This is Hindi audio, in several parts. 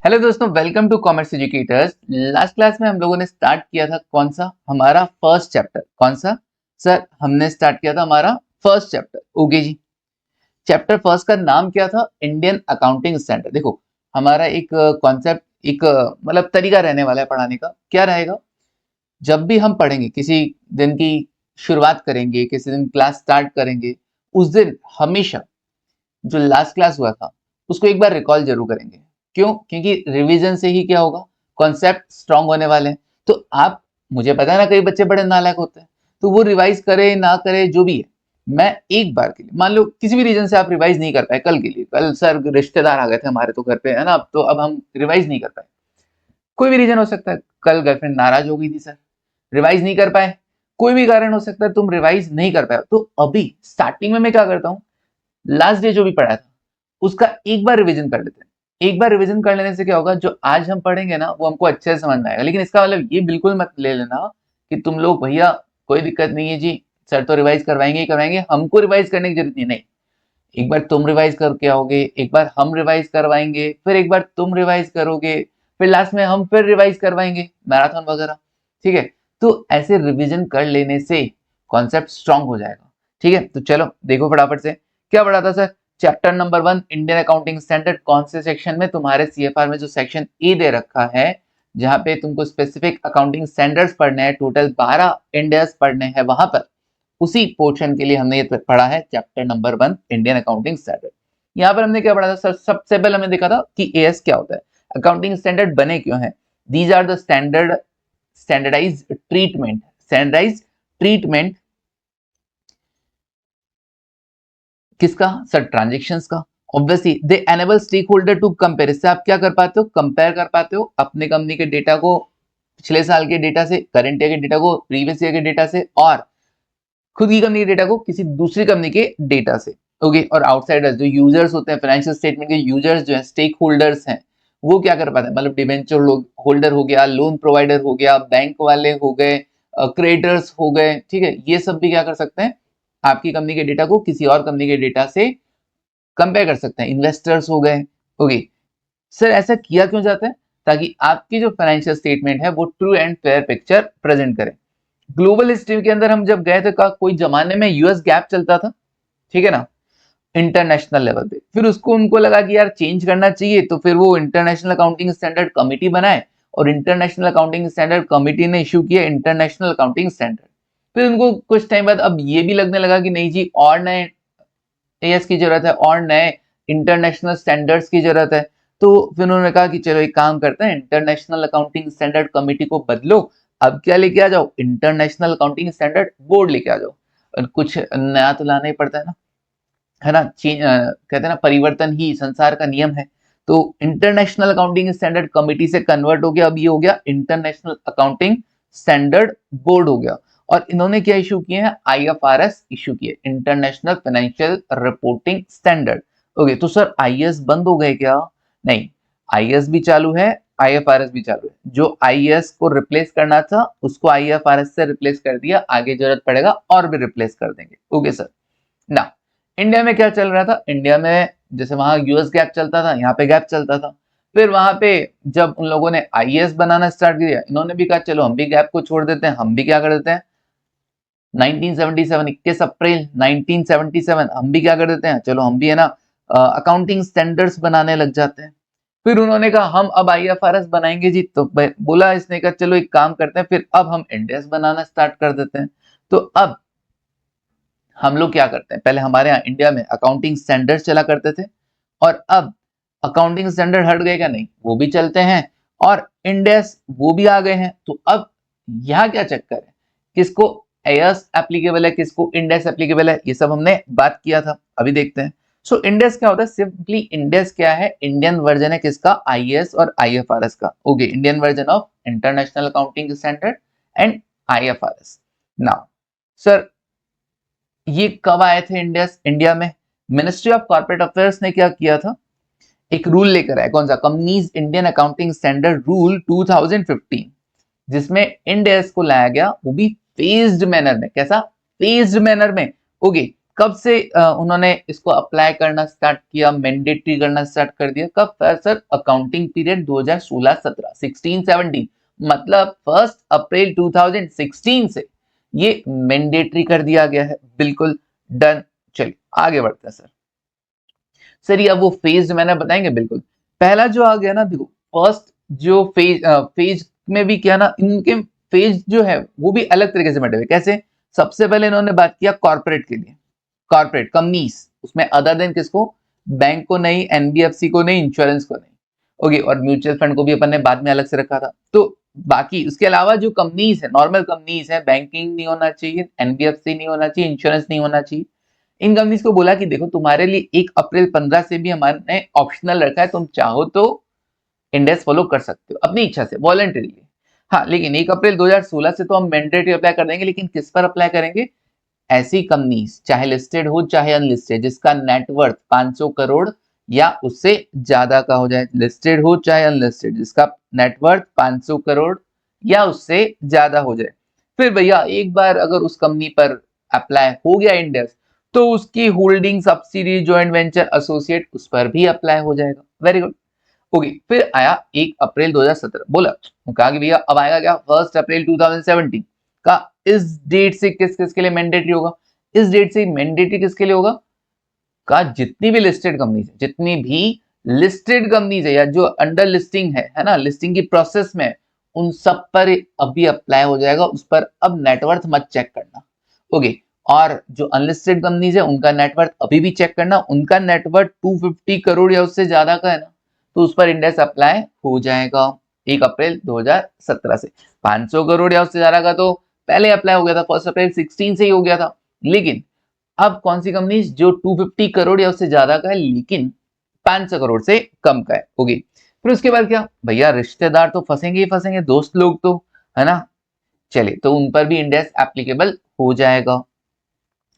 हेलो दोस्तों, welcome to commerce educators. Last class में हम लोगों ने स्टार्ट किया था कौन सा हमारा फर्स्ट चैप्टर। कौन सा सर? हमने स्टार्ट किया था हमारा फर्स्ट चैप्टर। ओके जी, चैप्टर फर्स्ट का नाम क्या था? Indian accounting standard. देखो, हमारा एक कॉन्सेप्ट, एक मतलब तरीका रहने वाला है पढ़ाने का। क्या रहेगा? जब भी हम पढ़ेंगे, किसी दिन की शुरुआत करेंगे, किसी दिन क्लास स्टार्ट करेंगे, उस दिन हमेशा जो लास्ट क्लास हुआ था उसको एक बार रिकॉल जरूर करेंगे। क्यों? क्योंकि रिवीजन से ही क्या होगा, कॉन्सेप्ट स्ट्रांग होने वाले हैं। तो आप, मुझे पता है ना, कई बच्चे बड़े नालायक होते हैं, तो वो रिवाइज करे ना करे जो भी है, मैं एक बार के लिए, मान लो किसी भी रीजन से आप रिवाइज नहीं कर पाए, कल के लिए, कल सर रिश्तेदार आ गए थे हमारे तो घर पे, है ना, तो अब हम रिवाइज नहीं कर पाए। कोई भी रीजन हो सकता है, कल गर्लफ्रेंड नाराज हो गई थी सर, रिवाइज नहीं कर पाए। कोई भी कारण हो सकता है, तुम रिवाइज नहीं कर पाए। तो अभी स्टार्टिंग में मैं क्या करता हूँ, लास्ट डे जो भी पढ़ा था उसका एक बार रिवीजन कर लेते हैं। एक बार रिवीजन कर लेने से क्या होगा, जो आज हम पढ़ेंगे ना वो हमको अच्छे से समझ में आएगा। लेकिन इसका मतलब ये बिल्कुल मत ले लेना कि तुम लोग भैया कोई दिक्कत नहीं है जी, सर तो रिवाइज करवाएंगे ही करवाएंगे, हमको रिवाइज करने की जरूरत नहीं। नहीं, एक बार तुम रिवाइज करके आओगे, एक बार हम रिवाइज करवाएंगे, फिर एक बार तुम रिवाइज करोगे, फिर लास्ट में हम फिर रिवाइज करवाएंगे, मैराथन वगैरह। ठीक है, तो ऐसे रिवीजन कर लेने से कॉन्सेप्ट स्ट्रांग हो जाएगा। ठीक है, तो चलो देखो फटाफट से क्या पढ़ा था sir. Chapter number 1 Indian accounting standard. कौन से सेक्शन में? तुम्हारे सीएफआर में जो सेक्शन ए दे रखा है, जहां पे तुमको स्पेसिफिक अकाउंटिंग स्टैंडर्ड्स पढ़ने हैं, टोटल 12 इंडेक्स पढ़ने हैं, वहां पर उसी पोर्शन के लिए हमने ये पढ़ा है chapter number 1 Indian accounting standard. यहाँ पर हमने क्या पढ़ा था सर? सबसे पहले हमने देखा था कि एएस क्या होता है, अकाउंटिंग स्टैंडर्ड बने क्यों हैं। These are the standardised treatment किसका सर? ट्रांजेक्शंस का। Obviously they enable stakeholder to compare. इससे आप क्या कर पाते हो? कंपेयर कर पाते हो अपने कंपनी के डेटा को पिछले साल के डेटा से, करंट ईयर के डेटा को प्रीवियस ईयर के डेटा से, और खुद की कंपनी के डेटा को किसी दूसरी कंपनी के डेटा से। ओके, और आउटसाइडर्स जो यूजर्स होते हैं, फाइनेंशियल स्टेटमेंट के यूजर्स जो है, स्टेक होल्डर्स हैं, वो क्या कर पाते हैं? मतलब डिबेंचर होल्डर हो गया, लोन प्रोवाइडर हो गया, बैंक वाले हो गए, क्रेडिटर्स हो गए। ठीक है, ये सब भी क्या कर सकते हैं? आपकी कंपनी के डेटा को किसी और कंपनी के डेटा से कंपेयर कर सकते हैं। इन्वेस्टर्स हो गए। ओके सर, ऐसा किया क्यों जाता है? ताकि आपकी जो फाइनेंशियल स्टेटमेंट है वो true and fair picture present करे। ग्लोबल हिस्ट्री के अंदर हम जब गए थे, का कोई जमाने में यूएस गैप चलता था, ठीक है ना, इंटरनेशनल लेवल पे। फिर उसको उनको लगा कि यार चेंज करना चाहिए, तो फिर वो इंटरनेशनल अकाउंटिंग स्टैंडर्ड कमिटी बनाए, और इंटरनेशनल अकाउंटिंग स्टैंडर्ड कमिटी ने इशू किया इंटरनेशनल अकाउंटिंग स्टैंडर्ड। फिर उनको कुछ टाइम बाद अब ये भी लगने लगा कि नहीं जी, और नए एएस की जरूरत है, और नए इंटरनेशनल स्टैंडर्ड्स की जरूरत है। तो फिर उन्होंने कहा कि चलो एक काम करते हैं, इंटरनेशनल अकाउंटिंग स्टैंडर्ड कमिटी को बदलो, अब क्या लेके आ जाओ? इंटरनेशनल अकाउंटिंग स्टैंडर्ड बोर्ड लेके आ जाओ। और कुछ नया तो लाना ही पड़ता है ना, कहते हैं ना, परिवर्तन ही संसार का नियम है। तो इंटरनेशनल अकाउंटिंग स्टैंडर्ड कमिटी से कन्वर्ट हो गया, अब ये हो गया इंटरनेशनल अकाउंटिंग स्टैंडर्ड बोर्ड हो गया। और इन्होंने क्या इशू किए हैं? आईएफआरएस इशू किए, international financial reporting standard. Okay, तो सर आईएएस बंद हो गए क्या? नहीं, आईएएस भी चालू है, आईएफआरएस भी चालू है। जो आईएएस को रिप्लेस करना था उसको आईएफआरएस से रिप्लेस कर दिया, आगे जरूरत पड़ेगा और भी रिप्लेस कर देंगे। Okay sir. ना, इंडिया में क्या चल रहा था? इंडिया में जैसे वहां यूएस गैप चलता था, यहाँ पे गैप चलता था। फिर वहां पे जब उन लोगों ने आईएएस बनाना स्टार्ट किया, इन्होंने भी कहा चलो हम भी गैप को छोड़ देते हैं, हम भी क्या कर देते हैं 1977, 21 अप्रैल 1977 हम भी क्या कर देते हैं, चलो हम भी, है ना, अकाउंटिंग स्टैंडर्ड्स बनाने लग जाते हैं। फिर उन्होंने कहा हम अब आईएफआरएस बनाएंगे जी, तो बोला इसने कहा चलो एक काम करते हैं, फिर अब हम इंडेक्स बनाना स्टार्ट कर देते हैं। तो अब हम लोग क्या करते हैं, पहले हमारे यहाँ इंडिया में अकाउंटिंग स्टैंडर्ड चला करते थे, और अब अकाउंटिंग स्टैंडर्ड हट गए क्या? नहीं, वो भी चलते हैं, और इंडेक्स वो भी आ गए हैं। तो अब यहाँ क्या चक्कर है, किसको एएस एप्लीकेबल है, किसको इंडेक्स एप्लीकेबल है, ये सब हमने बात किया था, अभी देखते हैं। सो इंडेक्स क्या होता है? सिंपली इंडेक्स क्या है? इंडियन वर्जन है किसका? आईएएस और आईएफआरएस का। Okay, Indian version of international accounting standard and IFRS. Now sir, ये कब आए थे इंडिया में? मिनिस्ट्री ऑफ कॉर्पोरेट अफेयर्स ने क्या किया था, एक रूल लेकर आया। कौन सा? Companies Indian accounting standard rule 2015, जिसमें इंडेक्स को लाया गया, वो भी फेज्ड मैनर में। कैसा? फेज्ड मैनर में। ओके, कब से उन्होंने इसको अप्लाई करना स्टार्ट किया, मैंडेटरी करना स्टार्ट कर दिया? कब सर? अकाउंटिंग पीरियड 2016-17, 16-17, मतलब 1 अप्रैल 2016 से ये मैंडेटरी कर दिया गया है। बिल्कुल डन। चलिए आगे बढ़ते हैं सर ये अब वो फेज मैंने बताएंगे। बिल्कुल पहला जो आ गया ना, देखो फर्स्ट जो फेज में भी क्या ना, इनके फेज जो है वो भी अलग तरीके से बटे हुए। कैसे? सबसे पहले इन्होंने बात किया कॉर्पोरेट के लिए, कॉर्पोरेट कंपनीज, उसमें अदर देन किसको? बैंक को नहीं, एनबीएफसी को नहीं, इंश्योरेंस को नहीं। ओके, और म्यूचुअल फंड को भी अपन ने बाद में अलग से रखा था। तो बाकी उसके अलावा जो कंपनीज है, नॉर्मल कंपनीज है, बैंकिंग नहीं होना चाहिए, एनबीएफसी नहीं होना चाहिए, इंश्योरेंस नहीं होना चाहिए, इन कंपनीज को बोला कि देखो तुम्हारे लिए 1 अप्रैल 15 से भी हमारे ऑप्शनल रखा है, तुम चाहो तो इंडेक्स फॉलो कर सकते हो अपनी इच्छा से, वॉलंटरीली। हाँ, लेकिन 1 अप्रैल 2016 से तो हम मैंडेटरी अप्लाई कर देंगे, लेकिन किस पर अप्लाई करेंगे? ऐसी कंपनीज चाहे लिस्टेड हो चाहे अनलिस्टेड, जिसका नेटवर्थ 500 करोड़ या उससे ज्यादा का हो जाए, लिस्टेड हो चाहे अनलिस्टेड, जिसका नेटवर्थ 500 करोड़ या उससे ज्यादा हो जाए। फिर भैया एक बार अगर उस कंपनी पर अप्लाई हो गया इंडेक्स, तो उसकी holding, subsidy, joint venture, associate, उस पर भी अप्लाई हो जाएगा। Very good. ओके, फिर आया 1 अप्रैल 2017, बोला कहा कि भैया अब आएगा क्या? 1 अप्रैल 2017 का। इस डेट से किस किस के लिए मैंडेटरी होगा? इस डेट से मैंडेटरी किसके लिए होगा? का जितनी भी लिस्टेड कंपनीज है, जितनी भी लिस्टेड कंपनीज है या जो अंडर लिस्टिंग है ना, लिस्टिंग की प्रोसेस में, उन सब पर अभी अप्लाई हो जाएगा। उस पर अब नेटवर्थ मत चेक करना। ओके, और जो अनलिस्टेड कंपनीज है उनका नेटवर्थ अभी भी चेक करना। उनका नेटवर्थ 250 करोड़ या उससे ज्यादा का है ना, तो उस पर इंडेक्स अप्लाई हो जाएगा 1 अप्रैल 2017 से। 500 करोड़ या उससे ज्यादा का तो पहले अप्लाई हो गया था, 1 अप्रैल 16 से ही हो गया था। लेकिन अब कौन सी कंपनी जो 250 करोड़ या उससे ज्यादा का है लेकिन 500 करोड़ से कम का है? ओके, फिर उसके बाद क्या भैया? रिश्तेदार तो फंसेंगे ही फंसेंगे, दोस्त लोग तो, है ना। चलिए, तो उन पर भी इंडेक्स एप्लीकेबल हो जाएगा।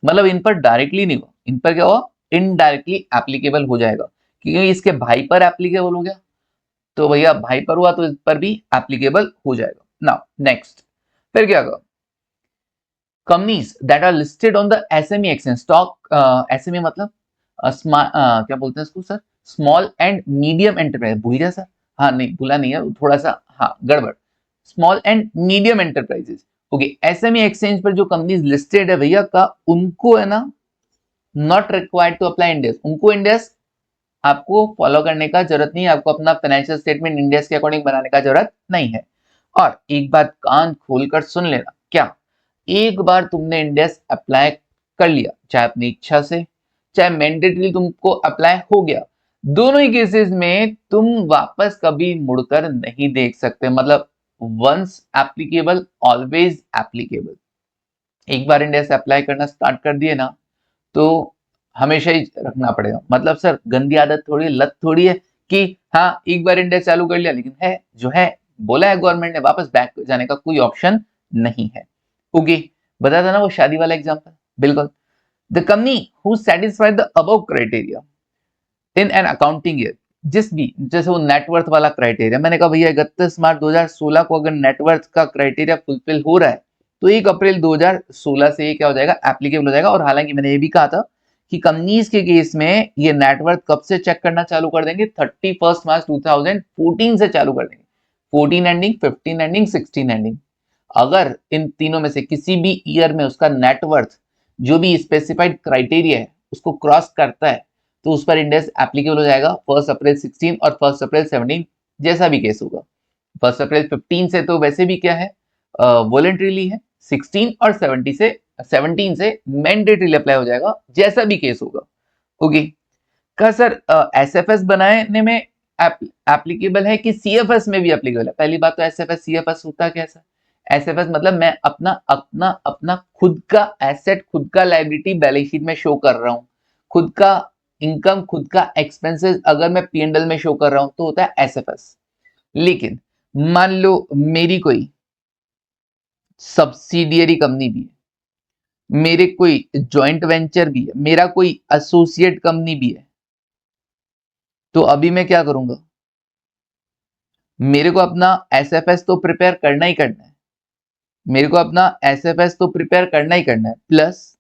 मतलब इन पर डायरेक्टली नहीं हुआ, इन पर क्या हुआ? इनडायरेक्टली एप्लीकेबल हो जाएगा, क्योंकि इसके भाई पर एप्लीकेबल हो गया। तो भैया भाई पर हुआ तो इस पर भी एप्लीकेबल हो जाएगा। नाउ नेक्स्ट, फिर क्या होगा? Companies that are listed on the SME exchange stock, SME मतलब क्या बोलते हैं इसको sir? Small and medium enterprise. भूल गया सर? हाँ नहीं, भूला नहीं है, थोड़ा सा हाँ गड़बड़। Small and medium enterprises. Okay, SME exchange पर जो कंपनीज लिस्टेड है भैया का, उनको है ना, not required to apply Ind AS. उनको इंडेक्स आपको फॉलो करने का जरूरत नहीं है, आपको अपना फाइनेंशियल स्टेटमेंट इंडेक्स के अकॉर्डिंग बनाने का जरूरत नहीं है। और एक बात कान खोलकर सुन लेना, क्या एक बार तुमने इंडेक्स अप्लाई कर लिया, चाहे अपनी इच्छा से चाहे मैंडेटरी तुमको अप्लाई हो गया, दोनों ही केसेस में तुम वापस कभी मुड़कर नहीं देख सकते। मतलब वंस एप्लीकेबल ऑलवेज एप्लीकेबल। एक बार इंडेक्स अप्लाई करना स्टार्ट कर दिए ना, तो हमेशा ही रखना पड़ेगा। मतलब सर गंदी आदत थोड़ी है, लत थोड़ी है कि हाँ एक बार इंडेक्स चालू कर लिया, लेकिन है जो है, बोला है गवर्नमेंट ने, वापस बैक जाने का कोई ऑप्शन नहीं है। ओके, बता था ना वो शादी वाला एग्जांपल। बिल्कुल, the company who satisfied the above criteria in an accounting year, जिस भी, जैसे वो नेटवर्थ वाला क्राइटेरिया, मैंने कहा भैया 31 मार्च 2016 को अगर नेटवर्थ का क्राइटेरिया फुलफिल हो रहा है, तो 1 अप्रैल 2016 से ये क्या हो जाएगा? एप्लीकेबल हो जाएगा। और हालांकि मैंने ये भी कहा था कि कंपनीज के केस में ये नेटवर्थ कब से चेक करना चालू कर देंगे? 31 मार्च 2014 से चालू कर देंगे। 14 एंडिंग, 15 एंडिंग, 16 एंडिंग। अगर इन तीनों में से किसी भी ईयर में उसका नेटवर्थ जो भी स्पेसिफाइड क्राइटेरिया है उसको क्रॉस करता है, तो उस पर इंडेक्स एप्लीकेबल हो जाएगा 1 अप्रैल 16 और 1 अप्रैल 17, जैसा भी केस होगा। 1 अप्रैल 15 से तो वैसे भी क्या है, वॉलेंट्रीली है। 16 और 17 से मैंडेटरी अप्लाई हो जाएगा, जैसा भी केस होगा। ओके, क्या सर एसएफएस बनाने में एप्लीकेबल है कि सीएफएस में भी एप्लीकेबल है? पहली बात तो एसएफएस सीएफएस होता कैसा? एसएफएस मतलब मैं अपना अपना अपना खुद का एसेट, खुद का लायबिलिटी बैलेंस शीट में शो कर रहा हूं, खुद का इनकम, खुद का एक्सपेंसेस अगर मैं पीएनएल में शो कर रहा हूं तो होता है एसएफएस। लेकिन मान लो मेरी कोई सब्सिडियरी कंपनी भी है, मेरे कोई जॉइंट वेंचर भी है, मेरा कोई एसोसिएट कंपनी भी है, तो अभी मैं क्या करूंगा? मेरे को अपना एसएफएस तो प्रिपेयर करना ही करना है, मेरे को अपना एसएफएस तो प्रिपेयर करना ही करना है, प्लस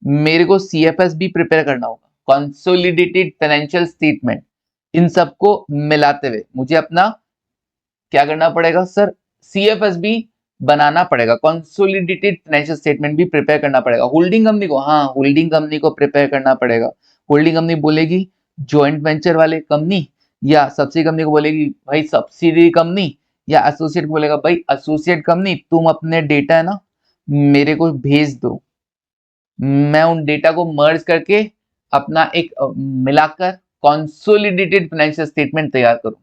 मेरे को CFS भी प्रिपेयर करना होगा, कंसोलिडेटेड फाइनेंशियल स्टेटमेंट। इन सबको मिलाते हुए मुझे अपना क्या करना पड़ेगा सर, CFS भी बनाना पड़ेगा, कंसोलिडेटेड फाइनेंशियल स्टेटमेंट भी प्रिपेयर करना पड़ेगा। होल्डिंग कंपनी को, हाँ होल्डिंग कंपनी को प्रिपेयर करना पड़ेगा। होल्डिंग कंपनी बोलेगी जॉइंट वेंचर वाले कंपनी, या सब्सिडी कंपनी को बोलेगी भाई सब्सिडी कंपनी, या एसोसिएट को बोलेगा भाई एसोसिएट कंपनी, तुम अपने डेटा है ना मेरे को भेज दो, मैं उन डेटा को मर्ज करके अपना एक मिलाकर कंसोलिडेटेड फाइनेंशियल स्टेटमेंट तैयार करूंगा।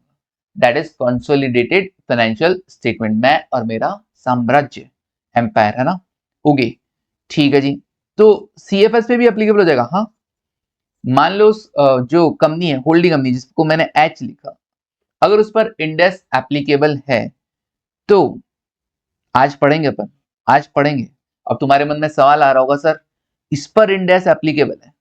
That is consolidated financial statement, मैं और मेरा साम्राज्य, एम्पायर, है ना। ओके ठीक है जी। तो CFS पे भी एप्लीकेबल हो जाएगा। हाँ मान लो जो कंपनी है होल्डिंग कंपनी जिसको मैंने H लिखा, अगर उस पर इंडेस एप्लीकेबल है तो आज पढ़ेंगे अपन, आज पढ़ेंगे। अब तुम्हारे मन में सवाल आ रहा होगा सर इस पर इंडेस एप्लीकेबल है,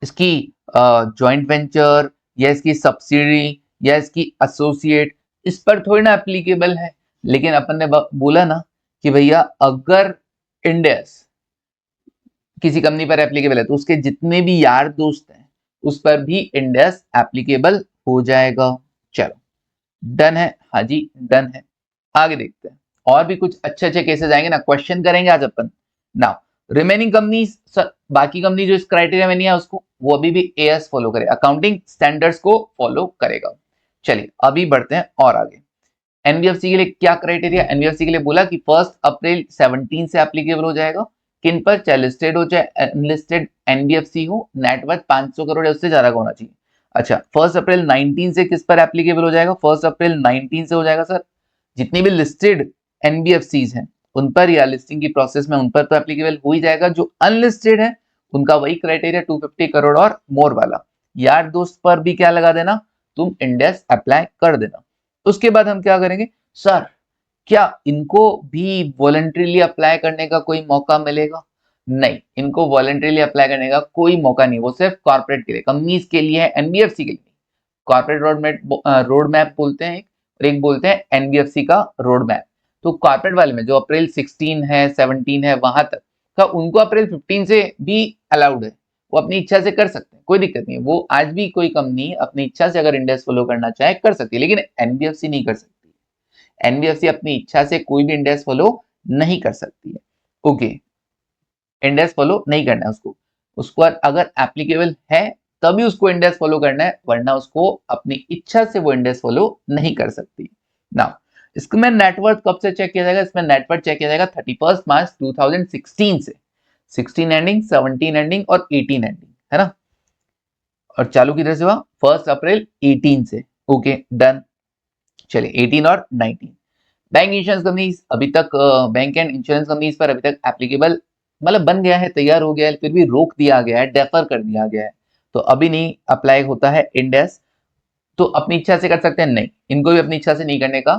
इसकी जॉइंट वेंचर या इसकी सब्सिडी या इसकी एसोसिएट इस पर थोड़ी ना एप्लीकेबल है। लेकिन अपन ने बोला ना कि भैया अगर इंडेस किसी कंपनी पर एप्लीकेबल है तो उसके जितने भी यार दोस्त हैं उस पर भी इंडेस एप्लीकेबल हो जाएगा। चलो डन है, हाँ जी डन है। आगे देखते हैं और भी कुछ अच्छे अच्छे केसेस आएंगे ना, क्वेश्चन करेंगे आज अपन। नाउ रिमेनिंग कंपनीज, बाकी कंपनी जो इस क्राइटेरिया में नहीं है उसको वो अभी भी AS फॉलो करे, अकाउंटिंग स्टैंडर्ड्स को फॉलो करेगा। चलिए अभी बढ़ते हैं और आगे। NBFC के लिए क्या क्राइटेरिया, NBFC के लिए बोला कि 1 अप्रैल 17 से एप्लीकेबल हो जाएगा। किन पर, चाहे लिस्टेड हो चाहे अनलिस्टेड NBFC हो, नेटवर्थ 500 करोड़ या उससे ज्यादा का होना चाहिए। अच्छा 1 अप्रैल 19 से किस पर एप्लीकेबल हो जाएगा, 1 अप्रैल 19 से हो जाएगा सर जितनी भी लिस्टेड NBFCs हैं उन पर, या लिस्टिंग की प्रोसेस में उन पर तो एप्लीकेबल हो ही जाएगा। जो अनलिस्टेड है उनका वही क्राइटेरिया 250 करोड़ और मोर वाला। यार दोस्त पर भी क्या लगा देना, तुम इंडेस अप्लाई कर देना। उसके बाद हम क्या करेंगे सर, क्या इनको भी वॉलंटरीली अप्लाई करने का कोई मौका मिलेगा? नहीं, इनको वॉलंटरीली अप्लाई करने का कोई मौका नहीं, वो सिर्फ कॉर्पोरेट के लिए, कंपनीज के लिए है, NBFC के लिए। कॉर्पोरेट रोड मैप बोलते हैं और एक बोलते हैं NBFC का रोड मैप। तो कॉर्पोरेट वाले में जो अप्रैल 16 है 17 है वहां तक का, उनको अप्रैल 15 से भी अलाउड है, वो अपनी इच्छा से कर सकते हैं, कोई दिक्कत नहीं है। वो आज भी कोई कंपनी अपनी इच्छा से अगर इंडेक्स फॉलो करना चाहे कर सकती है, लेकिन NBFC नहीं कर सकती। NBFC अपनी इच्छा से कोई भी इंडेक्स फॉलो नहीं कर सकती है। ओके इंडेक्स फॉलो नहीं करना है उसको, उसको अगर एप्लीकेबल है तभी उसको इंडेक्स फॉलो करना है, वरना उसको अपनी इच्छा से वो इंडेक्स फॉलो नहीं कर सकती। नाउ इसमें नेटवर्थ कब से चेक किया जाएगा, इसमें नेटवर्थ चेक किया जाएगा 31 मार्च 2016 से, 16 एंडिंग 17 एंडिंग और 18 एंडिंग, है ना। और चालू किधर से हुआ, 1 अप्रैल 18 से। Okay done. चलिए 18 और 19 बैंक इंश्योरेंस कंपनीज अभी तक, बैंक एंड इंश्योरेंस कंपनीज पर अभी तक एप्लीकेबल मतलब बन गया है, तैयार हो गया है, फिर भी रोक दिया गया है, डेफर कर दिया गया है, तो अभी नहीं अप्लाई होता है इंडेस। तो अपनी इच्छा से कर सकते हैं, नहीं इनको भी अपनी इच्छा से नहीं करने का,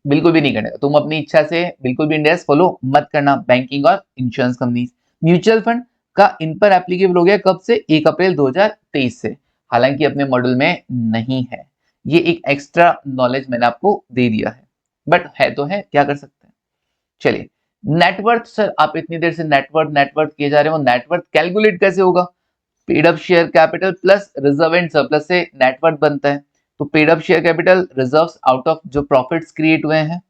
बिल्कुल भी नहीं करने का। तुम अपनी इच्छा से बिल्कुल भी इंडेस फॉलो मत करना, बैंकिंग और इंश्योरेंस कंपनीज। म्यूचुअल फंड का इन पर एप्लीकेबल हो गया कब से, 1 अप्रैल 2023 से, हालांकि अपने मॉड्यूल में नहीं है। ये एक एक्स्ट्रा नॉलेज मैंने आपको दे दिया है, बट है तो है, क्या कर सकते हैं। चलिए नेटवर्थ, सर आप इतनी देर से नेटवर्थ नेटवर्थ किए जा रहे हो, नेटवर्थ कैलकुलेट कैसे होगा, paid up share capital plus reserve and surplus से नेटवर्थ बनता है। तो paid up share capital reserves out of जो प्रॉफिट्स क्रिएट हुए हैं,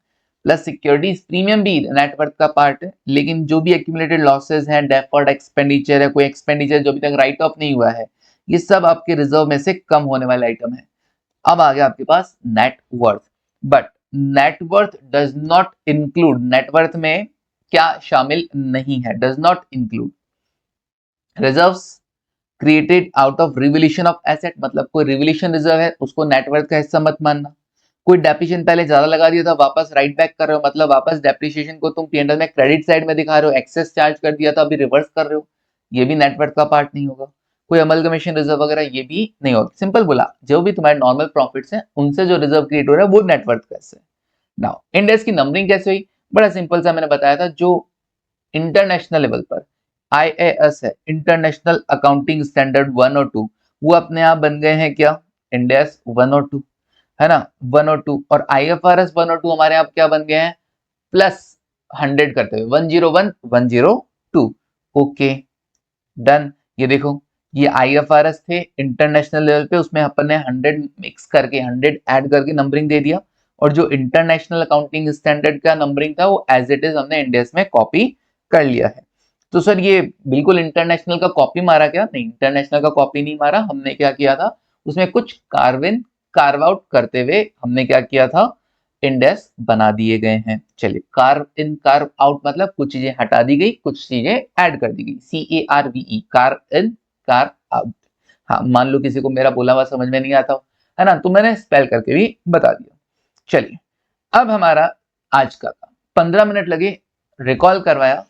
प्लस सिक्योरिटीज प्रीमियम भी नेटवर्थ का पार्ट है, लेकिन जो भी एक्यूमुलेटेड लॉसेस हैं, डेफर्ड एक्सपेंडिचर है, कोई एक्सपेंडिचर जो अभी तक राइट ऑफ नहीं हुआ है, ये सब आपके रिजर्व में से कम होने वाले आइटम है। अब आ गया आपके पास net worth, but net worth does not include, net worth में क्या शामिल नहीं है, does not include reserves created out of revolution of asset, मतलब कोई रिवोल्यूशन रिजर्व है उसको नेटवर्थ का हिस्सा मत मानना। कोई डेप्रिसिएशन पहले ज्यादा लगा दिया था वापस राइट बैक कर रहे हो, मतलब वापस डेप्रिसिएशन को तुम P&L में क्रेडिट साइड में दिखा रहे हो, एक्सेस चार्ज कर दिया था अभी रिवर्स कर रहे हो, ये भी नेटवर्थ का पार्ट नहीं होगा। कोई अमलगमेशन रिजर्व वगैरह ये भी नहीं होगा। सिंपल बोला, जो भी तुम्हारे नॉर्मल प्रॉफिट्स हैं उनसे जो रिजर्व क्रिएट हो रहा है वो नेटवर्थ कैसे। नाउ इंडेक्स की नंबरिंग कैसे हुई, बड़ा सिंपल सा मैंने बताया था, जो इंटरनेशनल लेवल पर IAS है, इंटरनेशनल अकाउंटिंग स्टैंडर्ड 1 और 2, वो अपने आप बन गए हैं क्या, इंडेक्स 1 और 2, है ना 1 और 2, और IFRS 1 और 2 हमारे यहाँ क्या बन गए हैं, प्लस 100 करते हुए 101 102। Okay done. ये देखो ये IFRS थे इंटरनेशनल लेवल पे, उसमें अपन ने 100 मिक्स करके 100 ऐड करके नंबरिंग दे दिया, और जो इंटरनेशनल अकाउंटिंग स्टैंडर्ड का नंबरिंग था वो एज इट इज हमने इंडियस में कॉपी कर लिया है। तो सर ये बिल्कुल इंटरनेशनल का कॉपी मारा क्या? नहीं, इंटरनेशनल का कॉपी नहीं मारा। हमने क्या किया था, उसमें कुछ कार्व आउट करते हुए हमने क्या किया था, इंडेक्स बना दिए गए हैं। चलिए, कार्व आउट मतलब कुछ चीजें हटा दी गई, कुछ चीजें ऐड कर दी गई। CARVE, carve out. हाँ, मान लो किसी को मेरा बोला हुआ समझ में नहीं आता हो, है ना, तो मैंने स्पेल करके भी बता दिया। चलिए, अब हमारा आज का 15 मिनट लगे, रिकॉल करवाया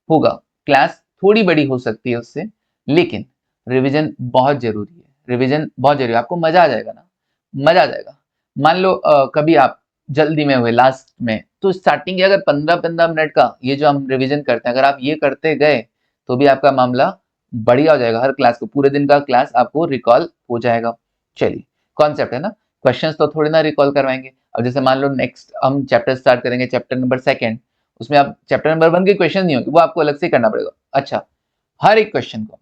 होगा। क्लास थोड़ी बड़ी हो सकती है उससे, लेकिन रिवीजन बहुत जरूरी है। रिवीजन बहुत जरूरी है, आपको मजा आ जाएगा ना, मजा आ जाएगा। मान लो कभी आप जल्दी में हुए लास्ट में, तो स्टार्टिंग के अगर 15-15 मिनट का ये जो हम रिवीजन करते हैं, अगर आप ये करते गए तो भी आपका मामला बढ़िया हो जाएगा। हर क्लास को, पूरे दिन का क्लास आपको रिकॉल हो जाएगा। चलिए, कॉन्सेप्ट है ना, क्वेश्चंस तो थोड़ी ना रिकॉल करवाएंगे। अब जैसे मान लो नेक्स्ट हम चैप्टर स्टार्ट करेंगे, चैप्टर नंबर 2, उसमें आप चैप्टर नंबर 1 के क्वेश्चन नहीं होंगे, वो आपको अलग से करना पड़ेगा। अच्छा, हर एक क्वेश्चन को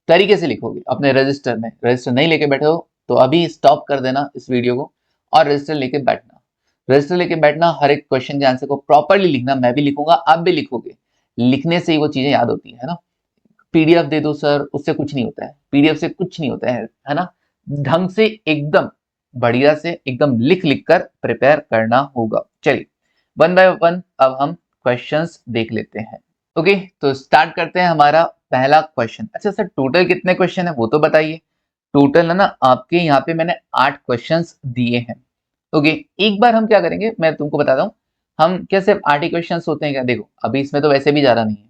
तरीके से लिखोगे अपने रजिस्टर में। रजिस्टर नहीं लेके बैठे हो तो अभी स्टॉप कर देना इस वीडियो को और रजिस्टर लेके बैठना। रजिस्टर लेके बैठना, हर एक क्वेश्चन के आंसर को प्रॉपरली लिखना। मैं भी लिखूंगा, आप भी लिखोगे। लिखने से ही वो चीजें याद होती है ना। PDF दे दो सर, उससे कुछ नहीं होता है, PDF से कुछ नहीं होता है ना। ढंग से एकदम बढ़िया से एकदम लिख लिख कर प्रिपेयर करना होगा। चलिए, वन बाय वन अब हम क्वेश्चंस देख लेते हैं। ओके, तो स्टार्ट करते हैं हमारा पहला क्वेश्चन। अच्छा सर, टोटल कितने क्वेश्चन है वो तो बताइए। टोटल है ना आपके यहाँ पे मैंने 8 क्वेश्चंस दिए हैं। ओके, एक बार हम क्या करेंगे मैं तुमको बताता हूँ। हम क्या सिर्फ 8 ही क्वेश्चंस होते हैं क्या? देखो अभी इसमें तो वैसे भी ज्यादा नहीं है,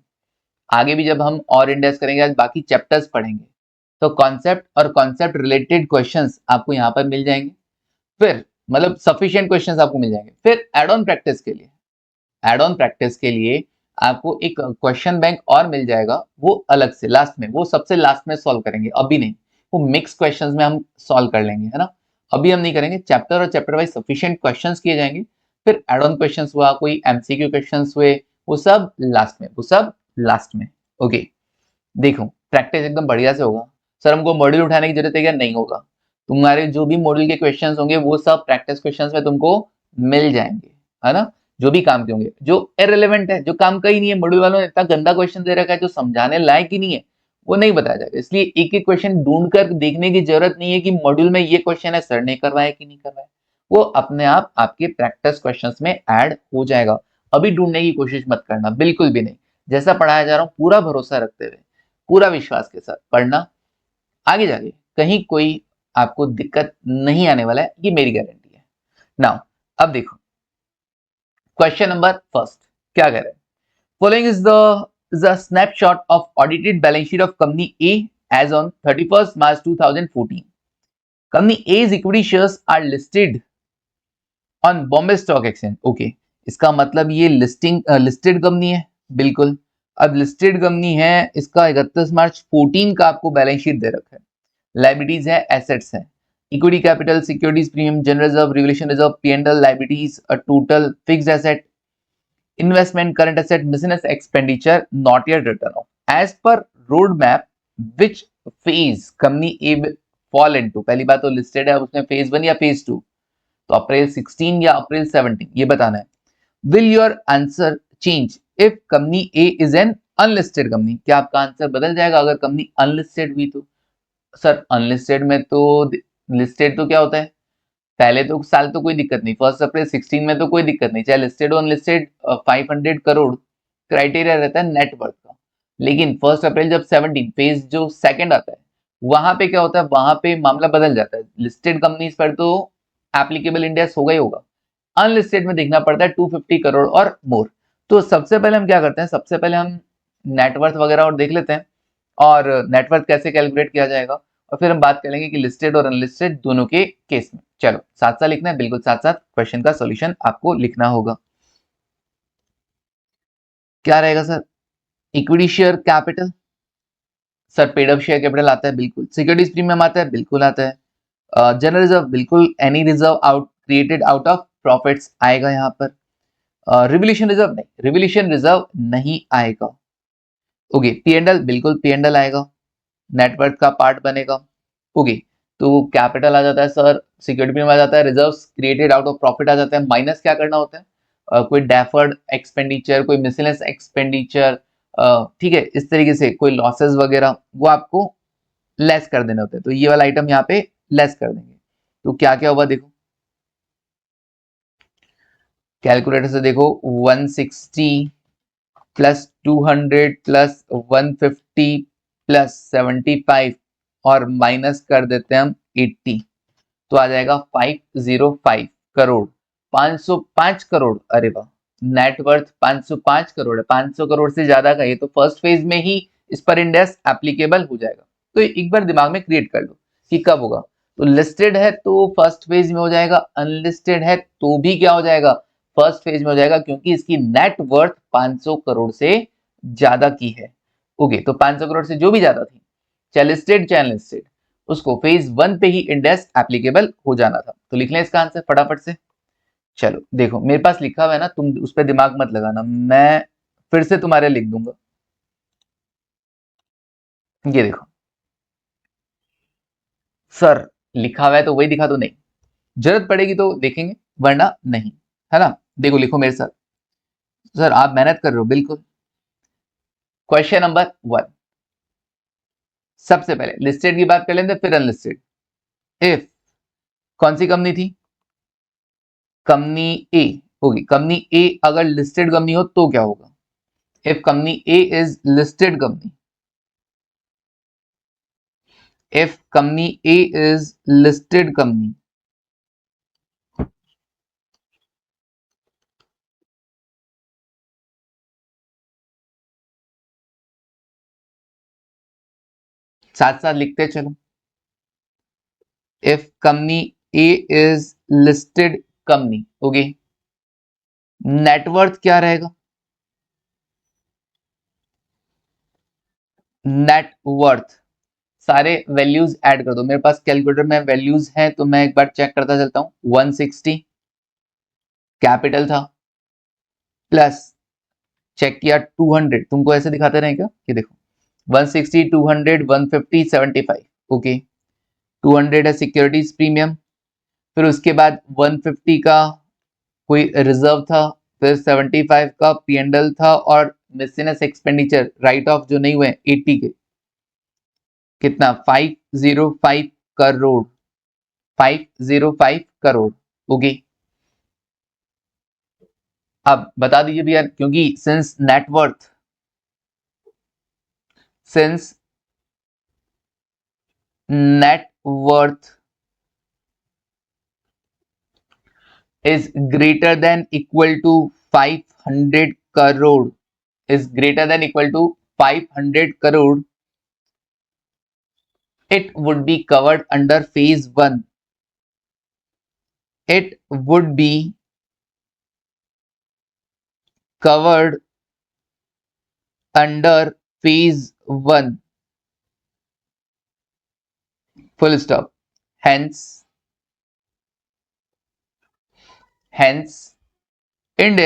आगे भी जब हम और इंडेक्स करेंगे, आज बाकी चैप्टर्स पढ़ेंगे, तो कॉन्सेप्ट और कॉन्सेप्ट रिलेटेड क्वेश्चंस आपको यहाँ पर मिल जाएंगे। फिर मतलब सफिशिएंट क्वेश्चंस आपको मिल जाएंगे। फिर एड ऑन प्रैक्टिस के लिए आपको एक क्वेश्चन बैंक और मिल जाएगा, वो अलग से लास्ट में, वो सबसे लास्ट में सॉल्व करेंगे, अभी नहीं। वो मिक्स क्वेश्चंस में हम सॉल्व कर लेंगे, है ना। अभी हम नहीं करेंगे, चैप्टर और चैप्टर वाइज सफिशिएंट क्वेश्चंस किए जाएंगे। फिर एड ऑन क्वेश्चंस हुआ, कोई MCQ क्वेश्चंस हुए, वो सब लास्ट में, वो सब लास्ट में। ओके, देखो प्रैक्टिस एकदम बढ़िया से होगा। सर हमको मॉड्यूल उठाने की जरूरत है क्या? नहीं होगा। तुम्हारे जो भी मॉड्यूल के क्वेश्चंस होंगे वो सब प्रैक्टिस क्वेश्चंस में तुमको मिल जाएंगे, है ना। जो भी काम के होंगे, जो इररिलेवेंट है, जो काम का ही नहीं है, मॉड्यूल वालों ने इतना गंदा क्वेश्चन दे रखा है जो समझाने लायक ही नहीं है, वो नहीं बताया जाएगा। इसलिए एक एक क्वेश्चन ढूंढ कर देखने की जरूरत नहीं है कि मॉड्यूल में ये क्वेश्चन है, सर ने करवाया कि नहीं करवाया। वो अपने आप आपके प्रैक्टिस क्वेश्चंस में ऐड हो जाएगा। अभी ढूंढने की कोशिश मत करना, बिल्कुल भी नहीं। जैसा पढ़ाया जा रहा हूँ पूरा भरोसा रखते हुए, पूरा विश्वास के साथ पढ़ना, आगे जाके कहीं कोई आपको दिक्कत नहीं आने वाला है, ये मेरी गारंटी है। नाउ अब देखो क्वेश्चन नंबर फर्स्ट क्या कह रहे हैं। Following is the snapshot of audited balance sheet of company A as on 31 March 2014। Company A's equity shares are listed on Bombay stock exchange. Okay, इसका मतलब ये लिस्टेड कंपनी है, बिल्कुल। अब लिस्टेड कंपनी है, इसका 31 मार्च 14 का आपको बैलेंस शीट दे रखा है। लाइबिलिटीज है, एसेट्स है, equity capital, securities premium, general reserve, regulation reserve, P&L liabilities, a total fixed asset, investment, current asset, business expenditure not yet return off as per road map, which phase company A fall into. पहली बात तो लिस्टेड है, उसमें फेज 1 या फेज 2, तो अप्रैल 16 या अप्रैल 17 ये बताना है। Will your answer change if company A is an unlisted company? क्या आपका आंसर बदल जाएगा अगर कंपनी अनलिस्टेड हुई तो? सर अनलिस्टेड में तो, लिस्टेड तो क्या होता है, पहले तो साल तो कोई दिक्कत नहीं, 1 अप्रैल 16 में तो कोई दिक्कत नहीं, चाहे लिस्टेड हो अनलिस्टेड, 500 करोड़ क्राइटेरिया रहता है नेटवर्थ का। लेकिन 1 अप्रैल जब 17 फेज जो सेकंड आता है, वहां पे क्या होता है, वहां पे मामला बदल जाता है। लिस्टेड कंपनीज पर तो एप्लीकेबल इंडिया होगा ही होगा, अनलिस्टेड में देखना पड़ता है 250 करोड़ और मोर। तो सबसे पहले हम क्या करते हैं, सबसे पहले हम नेटवर्थ वगैरह और देख लेते हैं, और नेटवर्थ कैसे कैलकुलेट किया जाएगा, और फिर हम बात करेंगे कि लिस्टेड और अनलिस्टेड दोनों के केस में। चलो साथ साथ लिखना है, बिल्कुल साथ साथ क्वेश्चन का सॉल्यूशन आपको लिखना होगा। क्या रहेगा sir? Equity share capital, sir paid up share capital आता है, बिल्कुल। सिक्योरिटीज प्रीमियम आता है, बिल्कुल आता है। जनरल रिजर्व, बिल्कुल any reserve out created out of profits आएगा यहाँ पर। रिवोल्यूशन रिजर्व नहीं, रिवोल्यूशन रिजर्व नहीं आएगा। ओके, पी एंड एल, बिल्कुल पी एंड एल आएगा, नेटवर्थ का पार्ट बनेगा। ओके, तो कैपिटल आ जाता है सर, सिक्योरिटी में आ जाता है, reserves created out of profit आ जाता है, माइनस क्या करना होता है, कोई डेफर्ड एक्सपेंडिचर, कोई मिसलेनियस एक्सपेंडिचर, ठीक है, इस तरीके से कोई लॉसेस वगैरह वो आपको लेस कर देने होते हैं, तो ये वाला आइटम यहाँ पे लेस कर देंगे। तो क्या क्या हुआ देखो, कैलकुलेटर से देखो, 160 प्लस 200 प्लस 150 प्लस 75 और माइनस कर देते हैं हम 80, तो आ जाएगा 505 करोड़, 505 करोड़। अरे वाह, नेटवर्थ 505 करोड़ है, 500 करोड़ से ज्यादा का, ये तो फर्स्ट फेज में ही इस पर इंडेक्स एप्लीकेबल हो जाएगा। तो एक बार दिमाग में क्रिएट कर लो कि कब होगा। तो लिस्टेड है तो फर्स्ट फेज में हो जाएगा, अनलिस्टेड है तो भी क्या हो जाएगा, फर्स्ट फेज में हो जाएगा, क्योंकि इसकी नेट वर्थ 500 करोड़ से ज्यादा की है। ओके, तो 500 करोड़ से जो भी ज्यादा थी, चाहे लिस्टेड चाहे अनलिस्टेड, उसको फेज 1 पे ही इंडेक्स एप्लीकेबल हो जाना था। तो लिख लें इसका आंसर फटाफट से। चलो देखो, मेरे पास लिखा हुआ है ना, तुम उस पर दिमाग मत लगाना, मैं फिर से तुम्हारे लिख दूंगा। ये देखो सर, लिखा हुआ है तो वही दिखा दो, नहीं जरूरत पड़ेगी तो देखेंगे, वरना नहीं, है ना। देखो लिखो मेरे साथ, सर आप मेहनत कर रहे हो बिल्कुल। क्वेश्चन नंबर 1, सबसे पहले लिस्टेड की बात कर लेंगे फिर अनलिस्टेड। इफ कौन सी कंपनी थी, कंपनी ए होगी, कंपनी ए अगर लिस्टेड कंपनी हो तो क्या होगा, if company A is listed company, if company A is listed company, साथ साथ लिखते चलो, if company A is listed company, okay, net worth क्या रहेगा, नेटवर्थ, सारे वैल्यूज ऐड कर दो, मेरे पास कैलकुलेटर में वैल्यूज हैं तो मैं एक बार चेक करता चलता हूं। 160 कैपिटल था, प्लस चेक किया 200, तुमको ऐसे दिखाते रहे क्या, ये देखो 160 200 150 75, ओके, 200 है सिक्योरिटीज प्रीमियम, फिर उसके बाद 150 का कोई रिजर्व था, फिर 75 का पीएनडल था, और मिसलेनियस एक्सपेंडिचर राइट ऑफ जो नहीं हुए 80 के, कितना 505 करोड़, 505 करोड़, ओके। अब बता दीजिए भैया, क्योंकि since net worth, since net worth is greater than equal to 500 crore, is greater than equal to 500 crore, it would be covered under phase 1, it would be covered under phase 1, full stop। hence Ind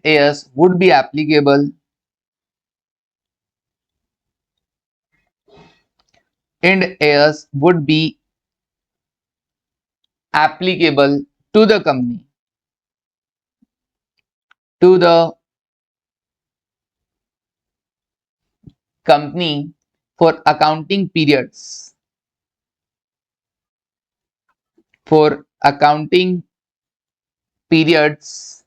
AS would be applicable, Ind AS would be applicable to the company, to the company for accounting periods, for accounting periods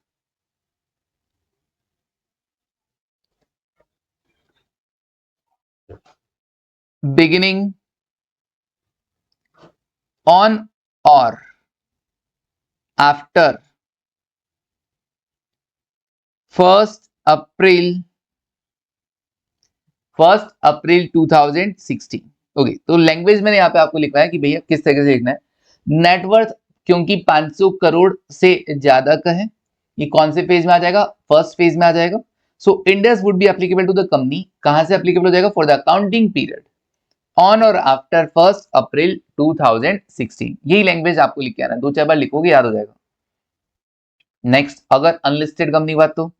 beginning on or after 1st April 2016। Okay, तो लैंग्वेज मैंने यहाँ पे आपको लिखा है कि भैया किस तरीके से लिखना है। नेटवर्थ क्योंकि 500 करोड़ से ज्यादा का है, ये कौन से फेज में आ जाएगा, फर्स्ट फेज में आ जाएगा। So Ind AS would be applicable to the company, कहां से एप्लीकेबल हो जाएगा, for the accounting period, on और आफ्टर 1 अप्रैल 2016, यही लैंग्वेज आपको लिख के आना है, 2-4 बार लिखोगे याद हो जाएगा। नेक्स्ट, अगर अनलिस्टेड कंपनी हुआ तो,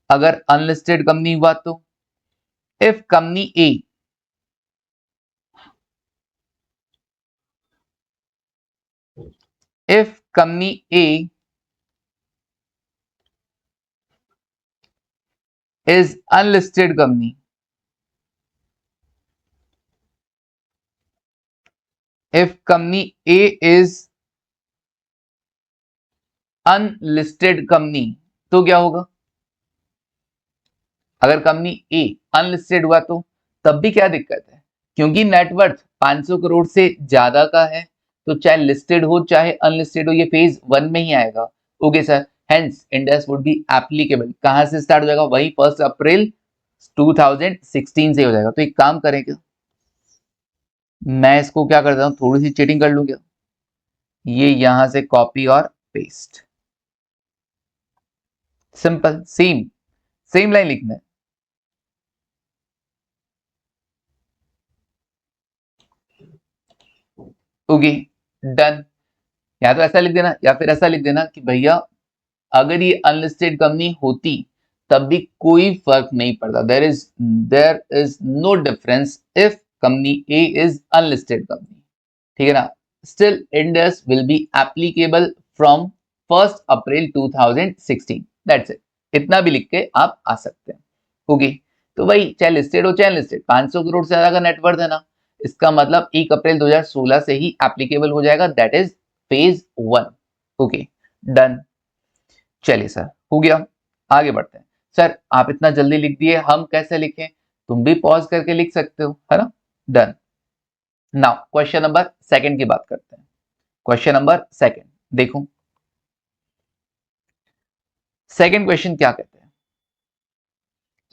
अगर अनलिस्टेड कंपनी हुआ तो if company A if company A is unlisted company, if company A is unlisted company, तो क्या होगा? अगर कंपनी ए अनलिस्टेड हुआ तो तब भी क्या दिक्कत है? क्योंकि नेटवर्थ 500 करोड़ से ज्यादा का है, तो चाहे लिस्टेड हो चाहे अनलिस्टेड हो, ये फेज 1 में ही आएगा। Okay sir, hence end S would be applicable. कहां से स्टार्ट हो जाएगा? वही 1 अप्रैल 2016 से हो जाएगा। तो एक काम करें क्या, मैं इसको क्या करता हूं, थोड़ी सी चीटिंग कर लूं क्या, ये यहां से कॉपी और paste, simple, same same line लिखना है। Okay, done. या तो ऐसा लिख देना या फिर ऐसा लिख देना कि भैया अगर ये अनलिस्टेड कंपनी होती तब भी कोई फर्क नहीं पड़ता, there is no difference if company A is unlisted company, ठीक है ना। Still Ind AS will be applicable from 1 April 2016, that's it. इतना भी लिख के आप आ सकते हैं। ओके, तो भाई चाहे लिस्टेड हो चाहे अनलिस्टेड, 500 करोड़ से ज्यादा का नेटवर्थ है ना, इसका मतलब 1 अप्रैल 2016 से ही एप्लीकेबल हो जाएगा, that is phase 1। Okay, done. चलिए सर, हो गया, आगे बढ़ते हैं। सर आप इतना जल्दी लिख दिए, हम कैसे लिखें? तुम भी पॉज करके लिख सकते हो, है ना। Done. Now question number second की बात करते हैं। क्वेश्चन नंबर सेकंड देखो, सेकंड क्वेश्चन क्या कहते हैं।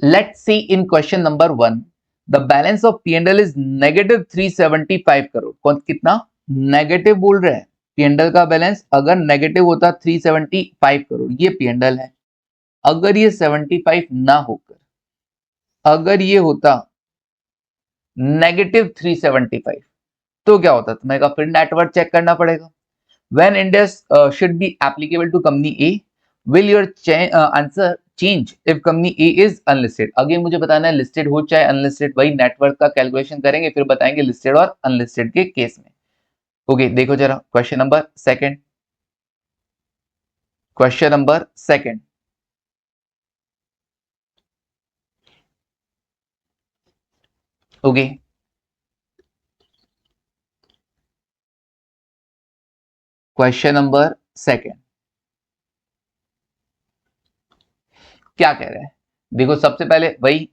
Let's see in question number 1 the balance of PNL is negative 375 crore. कौन कितना नेगेटिव बोल रहे हैं? पीएनएल का बैलेंस अगर नेगेटिव होता 375 करोड़, ये पीएनएल है। अगर ये 75 ना होकर अगर ये होता नेगेटिव 375, तो क्या होता? तुम्हें का फिर नेटवर्क चेक करना पड़ेगा। When Ind AS should be applicable to company A, will your answer change if company A is unlisted? Again मुझे बताना है लिस्टेड हो चाहे अनलिस्टेड, वही नेटवर्क का कैलकुलेशन करेंगे फिर बताएंगे लिस्टेड और अनलिस्टेड के केस में। ओके, देखो जरा question number second, question number second. Okay, question number second क्या कह रहे हैं? देखो सबसे पहले वही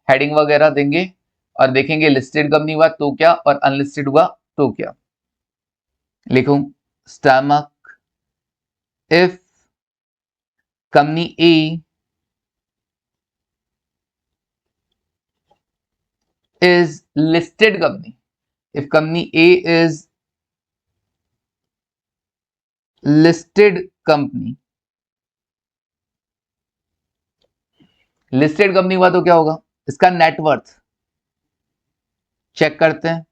हेडिंग वगैरह देंगे और देखेंगे लिस्टेड कंपनी हुआ तो क्या और अनलिस्टेड हुआ तो क्या। लिखूं, stomach if company A is listed company, if company A is listed company, listed company हुआ तो क्या होगा? इसका नेटवर्थ चेक करते हैं।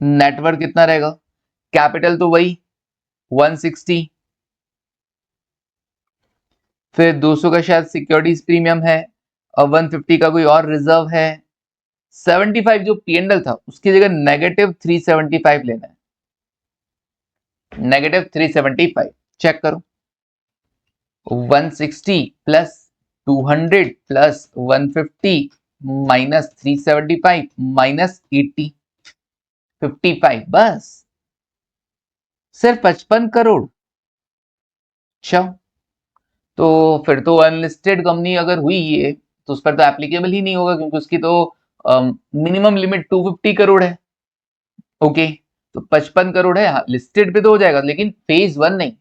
नेटवर्थ कितना रहेगा? कैपिटल तो वही 160, फिर 200 का शायद सिक्योरिटीज प्रीमियम है और 150 का कोई और रिजर्व है। 75 जो पीएनएल था उसकी जगह नेगेटिव 375 लेना है, नेगेटिव 375। चेक करो, 160 प्लस 200 प्लस 150 माइनस 375 माइनस 80, 55, बस सिर्फ 55 करोड़। अच्छा, तो फिर तो अनलिस्टेड कंपनी अगर हुई ये तो उस पर तो एप्लीकेबल ही नहीं होगा क्योंकि उसकी तो मिनिमम लिमिट 250 करोड़ है। ओके, तो 55 करोड़ है, हाँ, लिस्टेड पे तो हो जाएगा लेकिन फेज 1 नहीं,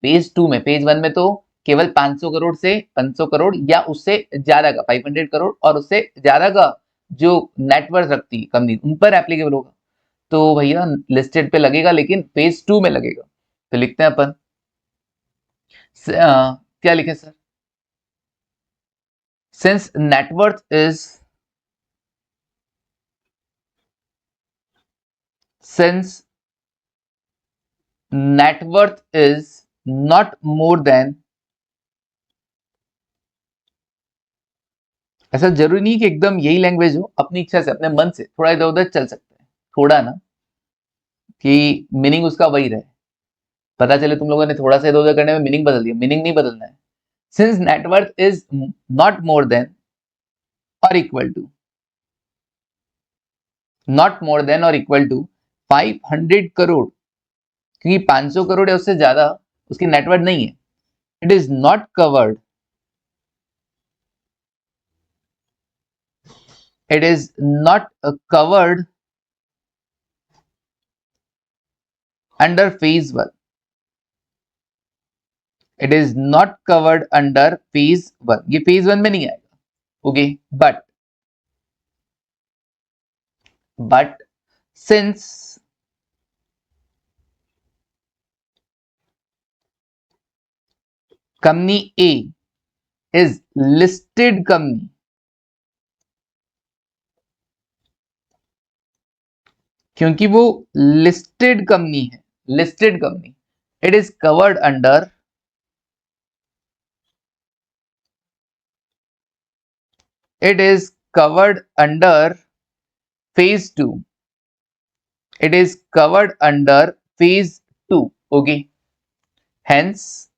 फेज 2 में, फेज 1 में तो केवल 500 करोड़ से 500 करोड़ या उससे ज्यादा का 500 करोड़ और उससे ज्यादा का जो नेटवर्थ रखती है कंपनी उन पर एप्लीकेबल होगा। तो भैया लिस्टेड पे लगेगा लेकिन फेज 2 में लगेगा। तो लिखते हैं अपन क्या लिखे sir? Since net worth is since net worth is not more then, ऐसा जरूरी नहीं कि एकदम यही लैंग्वेज हो, अपनी इच्छा से अपने मन से थोड़ा इधर उधर चल सकते हैं, थोड़ा ना कि मीनिंग उसका वही रहे, पता चले तुम लोगों ने थोड़ा सा इधर उधर करने में मीनिंग बदल दिया, मीनिंग नहीं बदलना है। Since net worth is not more than और equal to, not more than और इक्वल टू 500 करोड़, क्योंकि 500 करोड़ है उससे ज्यादा उसकी नेटवर्थ नहीं है, it is not covered, it is not covered under phase 1, it is not covered under phase 1, ये phase 1 में नहीं आएगा, okay. but since company A is listed company, क्योंकि वो लिस्टेड कंपनी है, listed company, it is covered under, it is covered under phase 2, it is covered under phase 2, okay, hence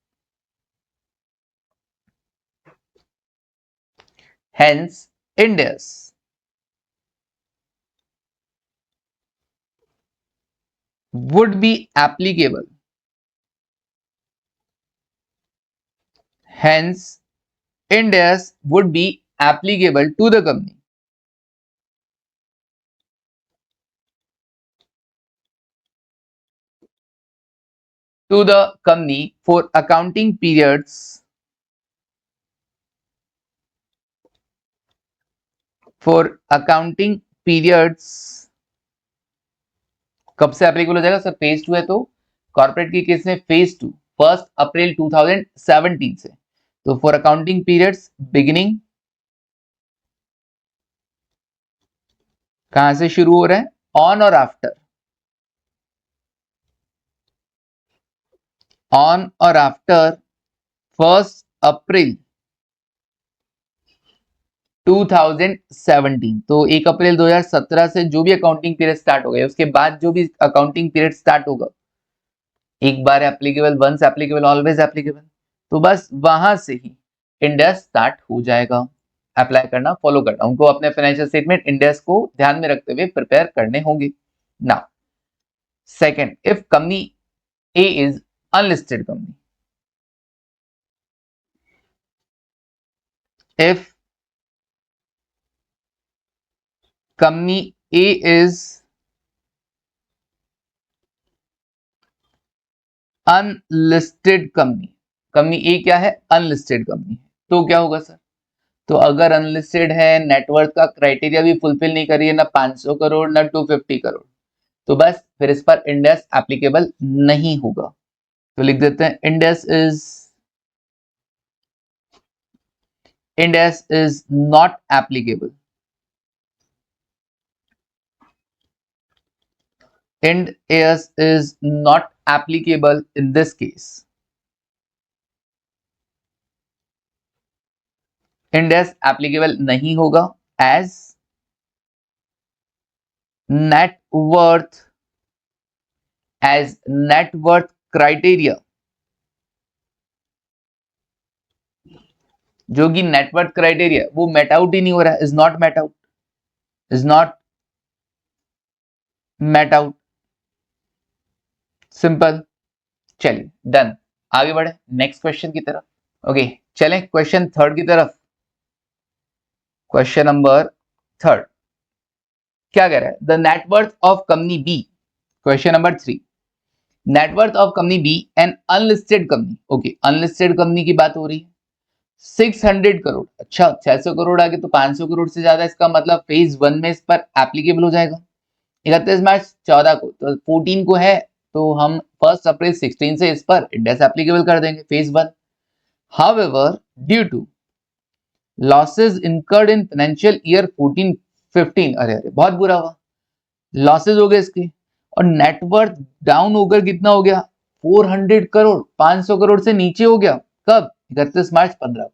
Ind AS would be applicable, hence Ind AS would be applicable to the company, for accounting periods, कब से एप्लीकेबल हो जाएगा सर? फेज 2 है तो कॉर्पोरेट के केस में फेज 2 1 अप्रैल 2017 से, तो फॉर अकाउंटिंग पीरियड्स बिगिनिंग कहां से शुरू हो रहा है? ऑन और आफ्टर, ऑन और आफ्टर 1 अप्रैल 2017, तो 1 अप्रैल 2017 से जो भी अकाउंटिंग पीरियड स्टार्ट हो गया, उसके बाद जो भी अकाउंटिंग पीरियड स्टार्ट होगा, एक बार applicable, once applicable, always applicable, तो बस वहां से ही इंड एस स्टार्ट हो जाएगा, अप्लाई करना, फॉलो करना, उनको अपने फाइनेंशियल स्टेटमेंट इंड एस को ध्यान में रखते हुए प्रिपेयर करने होंगे। Now second, if company A is unlisted company, if company A is unlisted company, company A क्या है? अनलिस्टेड कंपनी, तो क्या होगा सर? तो अगर अनलिस्टेड है, नेटवर्थ का क्राइटेरिया भी फुलफिल नहीं कर रही है, ना 500 करोड़ ना 250 करोड़, तो बस फिर इस पर इंड एस एप्लीकेबल नहीं होगा, तो लिख देते हैं end S is not applicable, Ind AS is not applicable in this case. Ind AS applicable नहीं होगा as net worth criteria, जो कि नेटवर्थ क्राइटेरिया वो मेट आउट ही नहीं हो रहा है, is not met out, simple. चलिए डन, आगे बढ़े नेक्स्ट क्वेश्चन की तरफ। ओके चलें क्वेश्चन थर्ड की तरफ। क्वेश्चन नंबर थर्ड क्या कह रहा है? The net worth of company B, question number 3, net worth of company B an unlisted company, okay unlisted company की बात हो रही है, 600 करोड़, अच्छा 600 करोड़ आगे तो 500 करोड़ से ज्यादा, इसका मतलब फेज 1 में इस पर एप्लीकेबल हो जाएगा। 31 मार्च 14 को, तो 14 को है तो हम 1 अप्रैल 16 से इस पर इंड एस एप्लीकेबल कर देंगे phase 1। However due to losses incurred in financial year 14-15, अरे बहुत बुरा हुआ, लॉसेज हो गए इसके, और नेटवर्थ डाउन होकर कितना हो गया 400 करोड़, 500 करोड़ से नीचे हो गया। कब? 31 मार्च 15 को।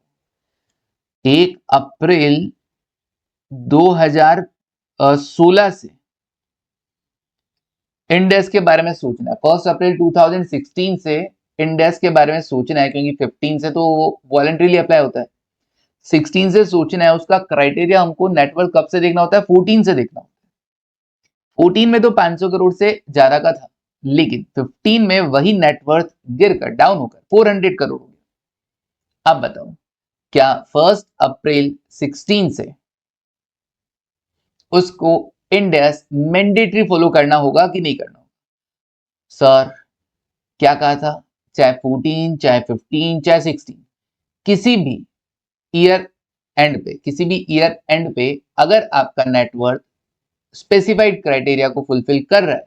1 अप्रैल 2016 से इंडेक्स के बारे में सोचना है। 1 अप्रैल 2016 से इंडेक्स के बारे में सोचना है, क्योंकि 15 से तो वॉलंटरीली अप्लाई होता है। 16 से सोचना है, उसका क्राइटेरिया हमको नेटवर्क कब से देखना होता है? 14 से देखना होता है। 14 में तो 500 करोड़ से ज्यादा का था, लेकिन 15 में वही नेटवर्थ गिरकर डाउन होकर 400 करोड़ हो गया। अब बताओ, क्या 1 अप्रैल 16 से उसको इंडेक्स मैंडेटरी फॉलो करना होगा कि नहीं करना होगा? सर क्या कहा था, चाहे 14, चाहे 15, चाहे 16, किसी भी ईयर एंड पे, किसी भी ईयर एंड पे अगर आपका नेटवर्थ स्पेसिफाइड क्राइटेरिया को फुलफिल कर रहा है,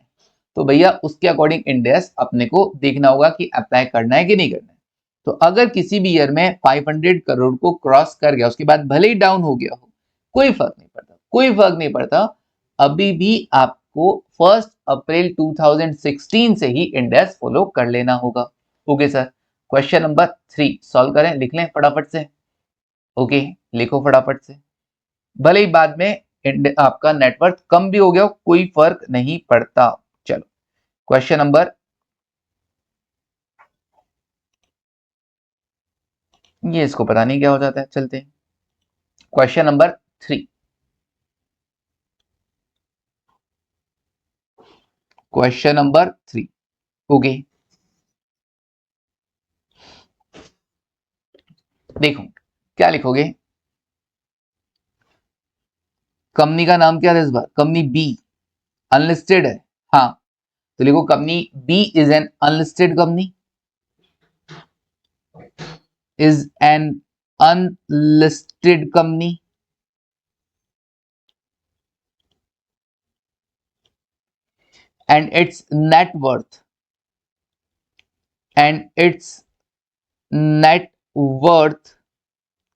तो भैया उसके अकॉर्डिंग इंडेक्स अपने को देखना होगा कि अप्लाई करना है कि नहीं करना है। तो अगर किसी भी ईयर में 500 करोड़ को क्रॉस कर गया, उसके बाद भले ही डाउन हो गया हो, कोई फर्क नहीं पड़ता, कोई फर्क नहीं पड़ता। अभी भी आपको 1 अप्रैल 2016 से ही इंडेक्स फॉलो कर लेना होगा। Okay sir, question number 3 solve करें, लिख लें फटाफट से। ओके, लिखो फटाफट से। भले ही बाद में आपका नेटवर्क कम भी हो गया हो, कोई फर्क नहीं पड़ता। चलो क्वेश्चन नंबर, ये इसको पता नहीं क्या हो जाता है, चलते हैं question number 3। Question number 3। Okay, देखो क्या लिखोगे। कंपनी का नाम क्या था इस बार? कंपनी बी, अनलिस्टेड है। हाँ, तो लिखो company B is an unlisted company, is an unlisted company and its net worth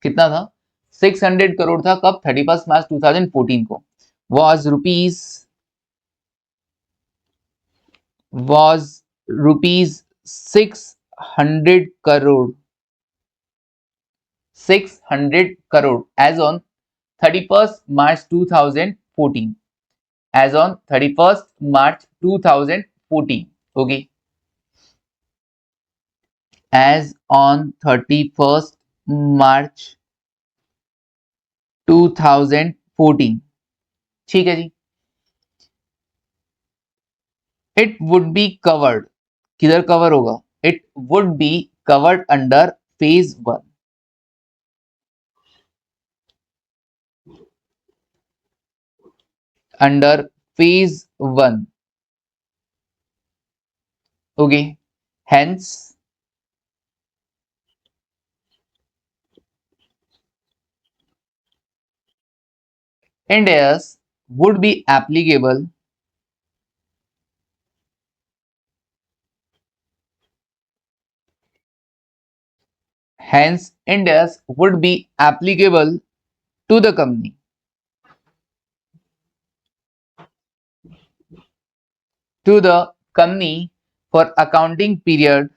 कितना था? 600 करोड़ था। कब? 31 मार्च 2014 को। was rupees 600 crore, 600 crore as on 31st March 2014, as on 31st March 2014। okay, as on 31st March 2014। ठीक है जी। इट वुड बी कवर्ड, किधर कवर होगा? It would be covered under phase 1, under phase 1। Okay, hence Ind AS would be applicable Ind AS would be applicable to the company for accounting period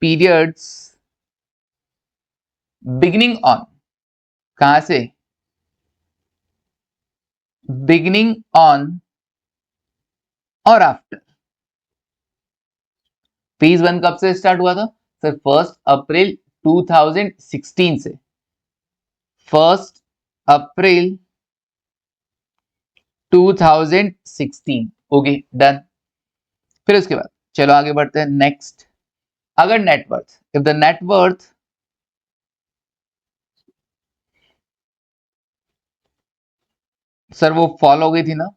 periods beginning on, कहां से? beginning on और आफ्टर। फेज 1 कब से स्टार्ट हुआ था सर? 1 अप्रैल 2016 से। 1 अप्रैल 2016। Okay done. फिर उसके बाद चलो आगे बढ़ते हैं नेक्स्ट। अगर net worth, if the net worth sir वो फॉल हो गई थी ना,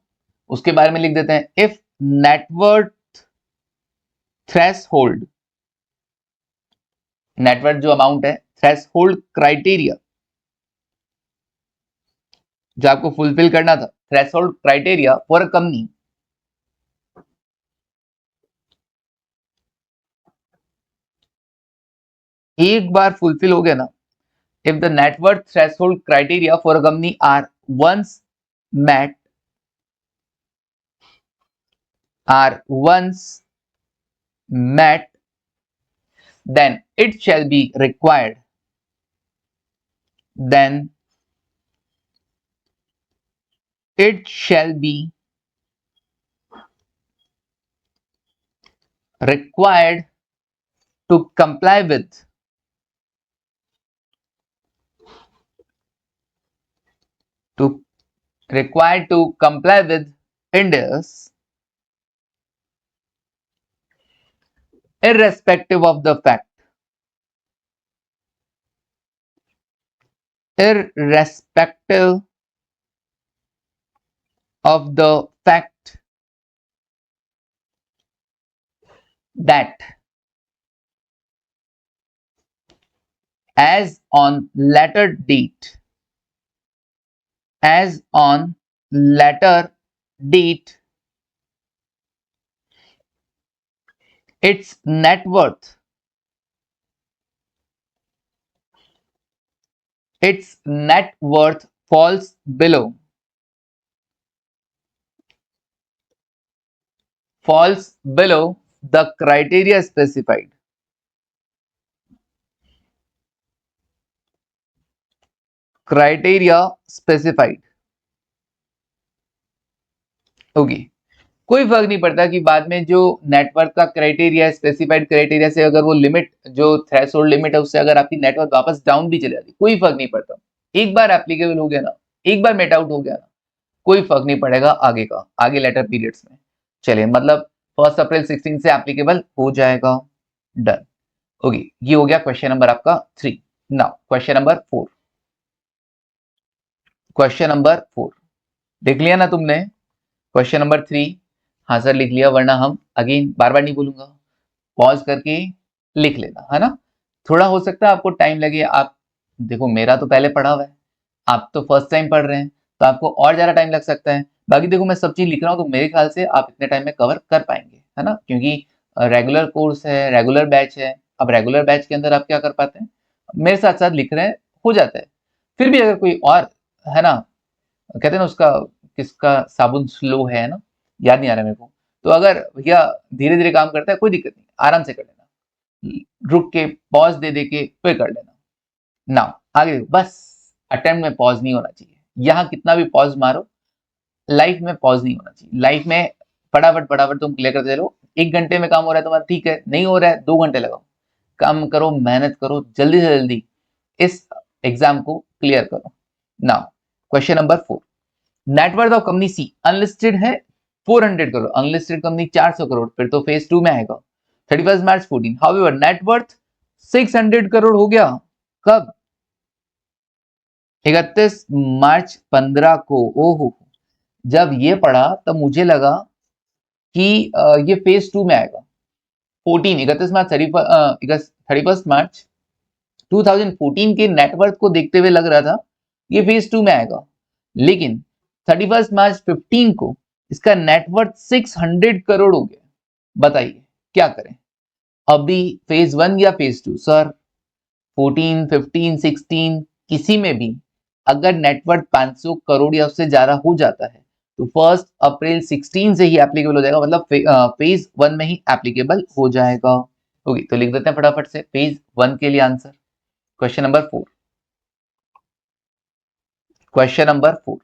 उसके बारे में लिख देते हैं। इफ नेटवर्थ थ्रेशहोल्ड, नेटवर्थ जो अमाउंट है, थ्रेशहोल्ड क्राइटेरिया जो आपको फुलफिल करना था, threshold criteria for a company एक बार फुलफिल हो गया ना, if the net worth threshold criteria for a company are once met, then it shall be required, then it shall be required to comply with India's irrespective of the fact irrespective of the fact that as on latter date its net worth falls below the criteria specified okay कोई फर्क नहीं पड़ता कि बाद में जो नेटवर्क का क्राइटेरिया स्पेसिफाइड क्राइटेरिया से अगर वो लिमिट जो थ्रेशोल्ड लिमिट है उससे अगर आपकी नेटवर्क वापस डाउन भी चले जाती कोई फर्क नहीं पड़ता एक बार एप्लीकेबल हो गया ना एक बार मेट आउट हो गया ना कोई फर्क नहीं पड़ेगा आगे लेटर पीरियड्स में चलिए मतलब 1 अप्रैल 16 से एप्लीकेबल हो जाएगा डन ओके ये हो गया क्वेश्चन नंबर आपका 3 नाउ क्वेश्चन नंबर 4 देख लिया ना तुमने क्वेश्चन नंबर 3 हाँ सर लिख लिया वरना हम अगेन बार बार नहीं बोलूंगा पॉज करके लिख लेना है ना थोड़ा हो सकता है आपको टाइम लगे आप देखो मेरा तो पहले पढ़ा हुआ है आप तो फर्स्ट टाइम पढ़ रहे हैं तो आपको और ज्यादा टाइम लग सकता है बाकी देखो मैं सब चीज लिख रहा हूँ तो मेरे ख्याल से आप इतने टाइम में कवर कर पाएंगे है ना क्योंकि रेगुलर कोर्स है रेगुलर बैच है अब रेगुलर बैच के अंदर आप क्या कर पाते हैं मेरे साथ साथ लिख रहे हैं हो जाता है फिर भी अगर कोई और है ना कहते हैं ना उसका किसका साबुन स्लो है ना याद नहीं आ रहा मेरे को तो अगर भैया धीरे धीरे काम करता है कोई दिक्कत नहीं आराम से कर लेना रुक के पॉज दे के फिर कर लेना ना आगे देखो बस अटेम्प्ट में पॉज नहीं होना चाहिए यहाँ कितना भी पॉज मारो लाइफ में पॉज नहीं होना चाहिए लाइफ में फटाफट तुम क्लियर करते रहो 1 घंटे में काम हो रहा है तुम्हारा ठीक है नहीं हो रहा है 2 घंटे लगाओ काम करो मेहनत करो जल्दी से जल्दी इस एग्जाम को क्लियर करो now question number 4 net worth of company C unlisted है 400 करोड़ अनलिस्टेड कंपनी 400 करोड़ फिर तो फेज 2 में आएगा 31 मार्च 14 हाउएवर नेटवर्थ 600 करोड़ हो गया कब 31 मार्च 15 को ओहो जब ये पढ़ा तब मुझे लगा कि ये फेज 2 में आएगा 31 मार्च 31 मार्च 2014 के नेटवर्थ को देखते हुए लग रहा था ये फेज 2 में आएगा लेकिन 31 मार्च 15 को इसका नेटवर्थ 600 करोड़ हो गया बताइए क्या करें अभी फेज 1 या फेज 2 सर 14 15 16 किसी में भी अगर नेटवर्थ 500 करोड़ या उससे ज्यादा हो जाता है तो 1 अप्रैल 16 से ही एप्लीकेबल हो जाएगा मतलब फेज 1 में ही एप्लीकेबल हो जाएगा ओके तो लिख देते हैं फटाफट से फेज 1 के लिए answer question number 4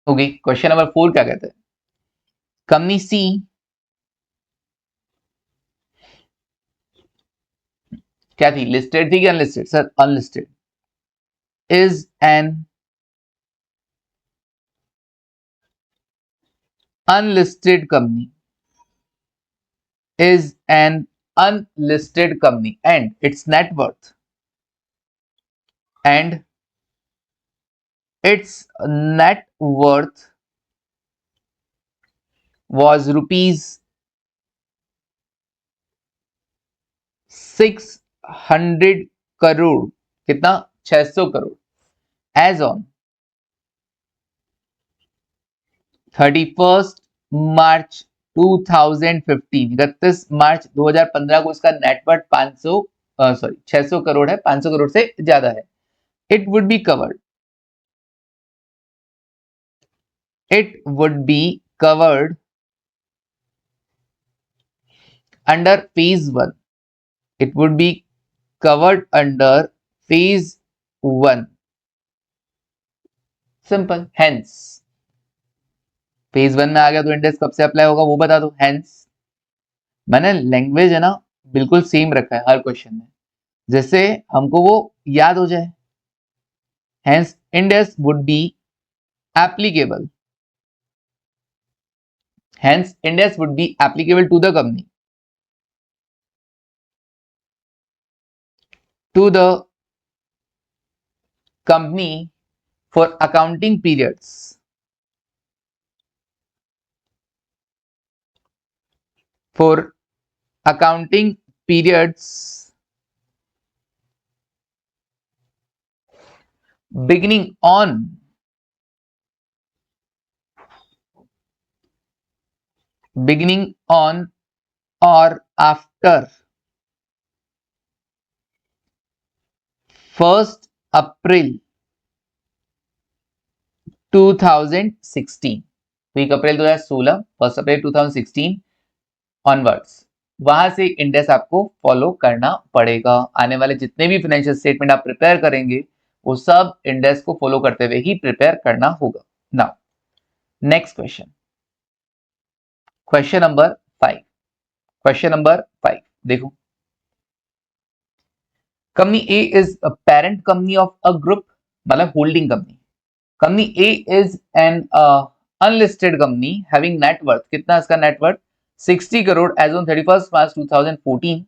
okay question number 4 क्या कहते हैं कंपनी सी क्या थी लिस्टेड थी कि unlisted sir unlisted is an unlisted company and its net worth was rupees 600 crore कितना 600 crore as on 31st March 2015, 31 मार्च 2015 को इसका नेटवर्थ 600 करोड़ है, 500 करोड़ से ज्यादा है। It would be covered under phase 1। It would be covered under phase 1। Simple. Hence phase 1 में आ गया तो इंडेक्स कब से अप्लाई होगा वो बता दो। हेंस मैंने लैंग्वेज है ना बिल्कुल सेम रखा है हर क्वेश्चन में, जैसे हमको वो याद हो जाए। Hence index would be applicable, hence index would be applicable to the company for accounting periods, for accounting periods beginning on or after 1st April 2016, 1 April 2016, 1 April 2016 onwards, वहां से इंडेक्स आपको फॉलो करना पड़ेगा। आने वाले जितने भी फाइनेंशियल स्टेटमेंट आप प्रिपेयर करेंगे वो सब इंडेक्स को फॉलो करते हुए ही प्रिपेयर करना होगा। Now next question, question number 5 देखो। Company A is a parent company of a group, मतलब holding company. Company A is an unlisted company having net worth, कितना इसका net worth 60 crore as on 31 March 2014।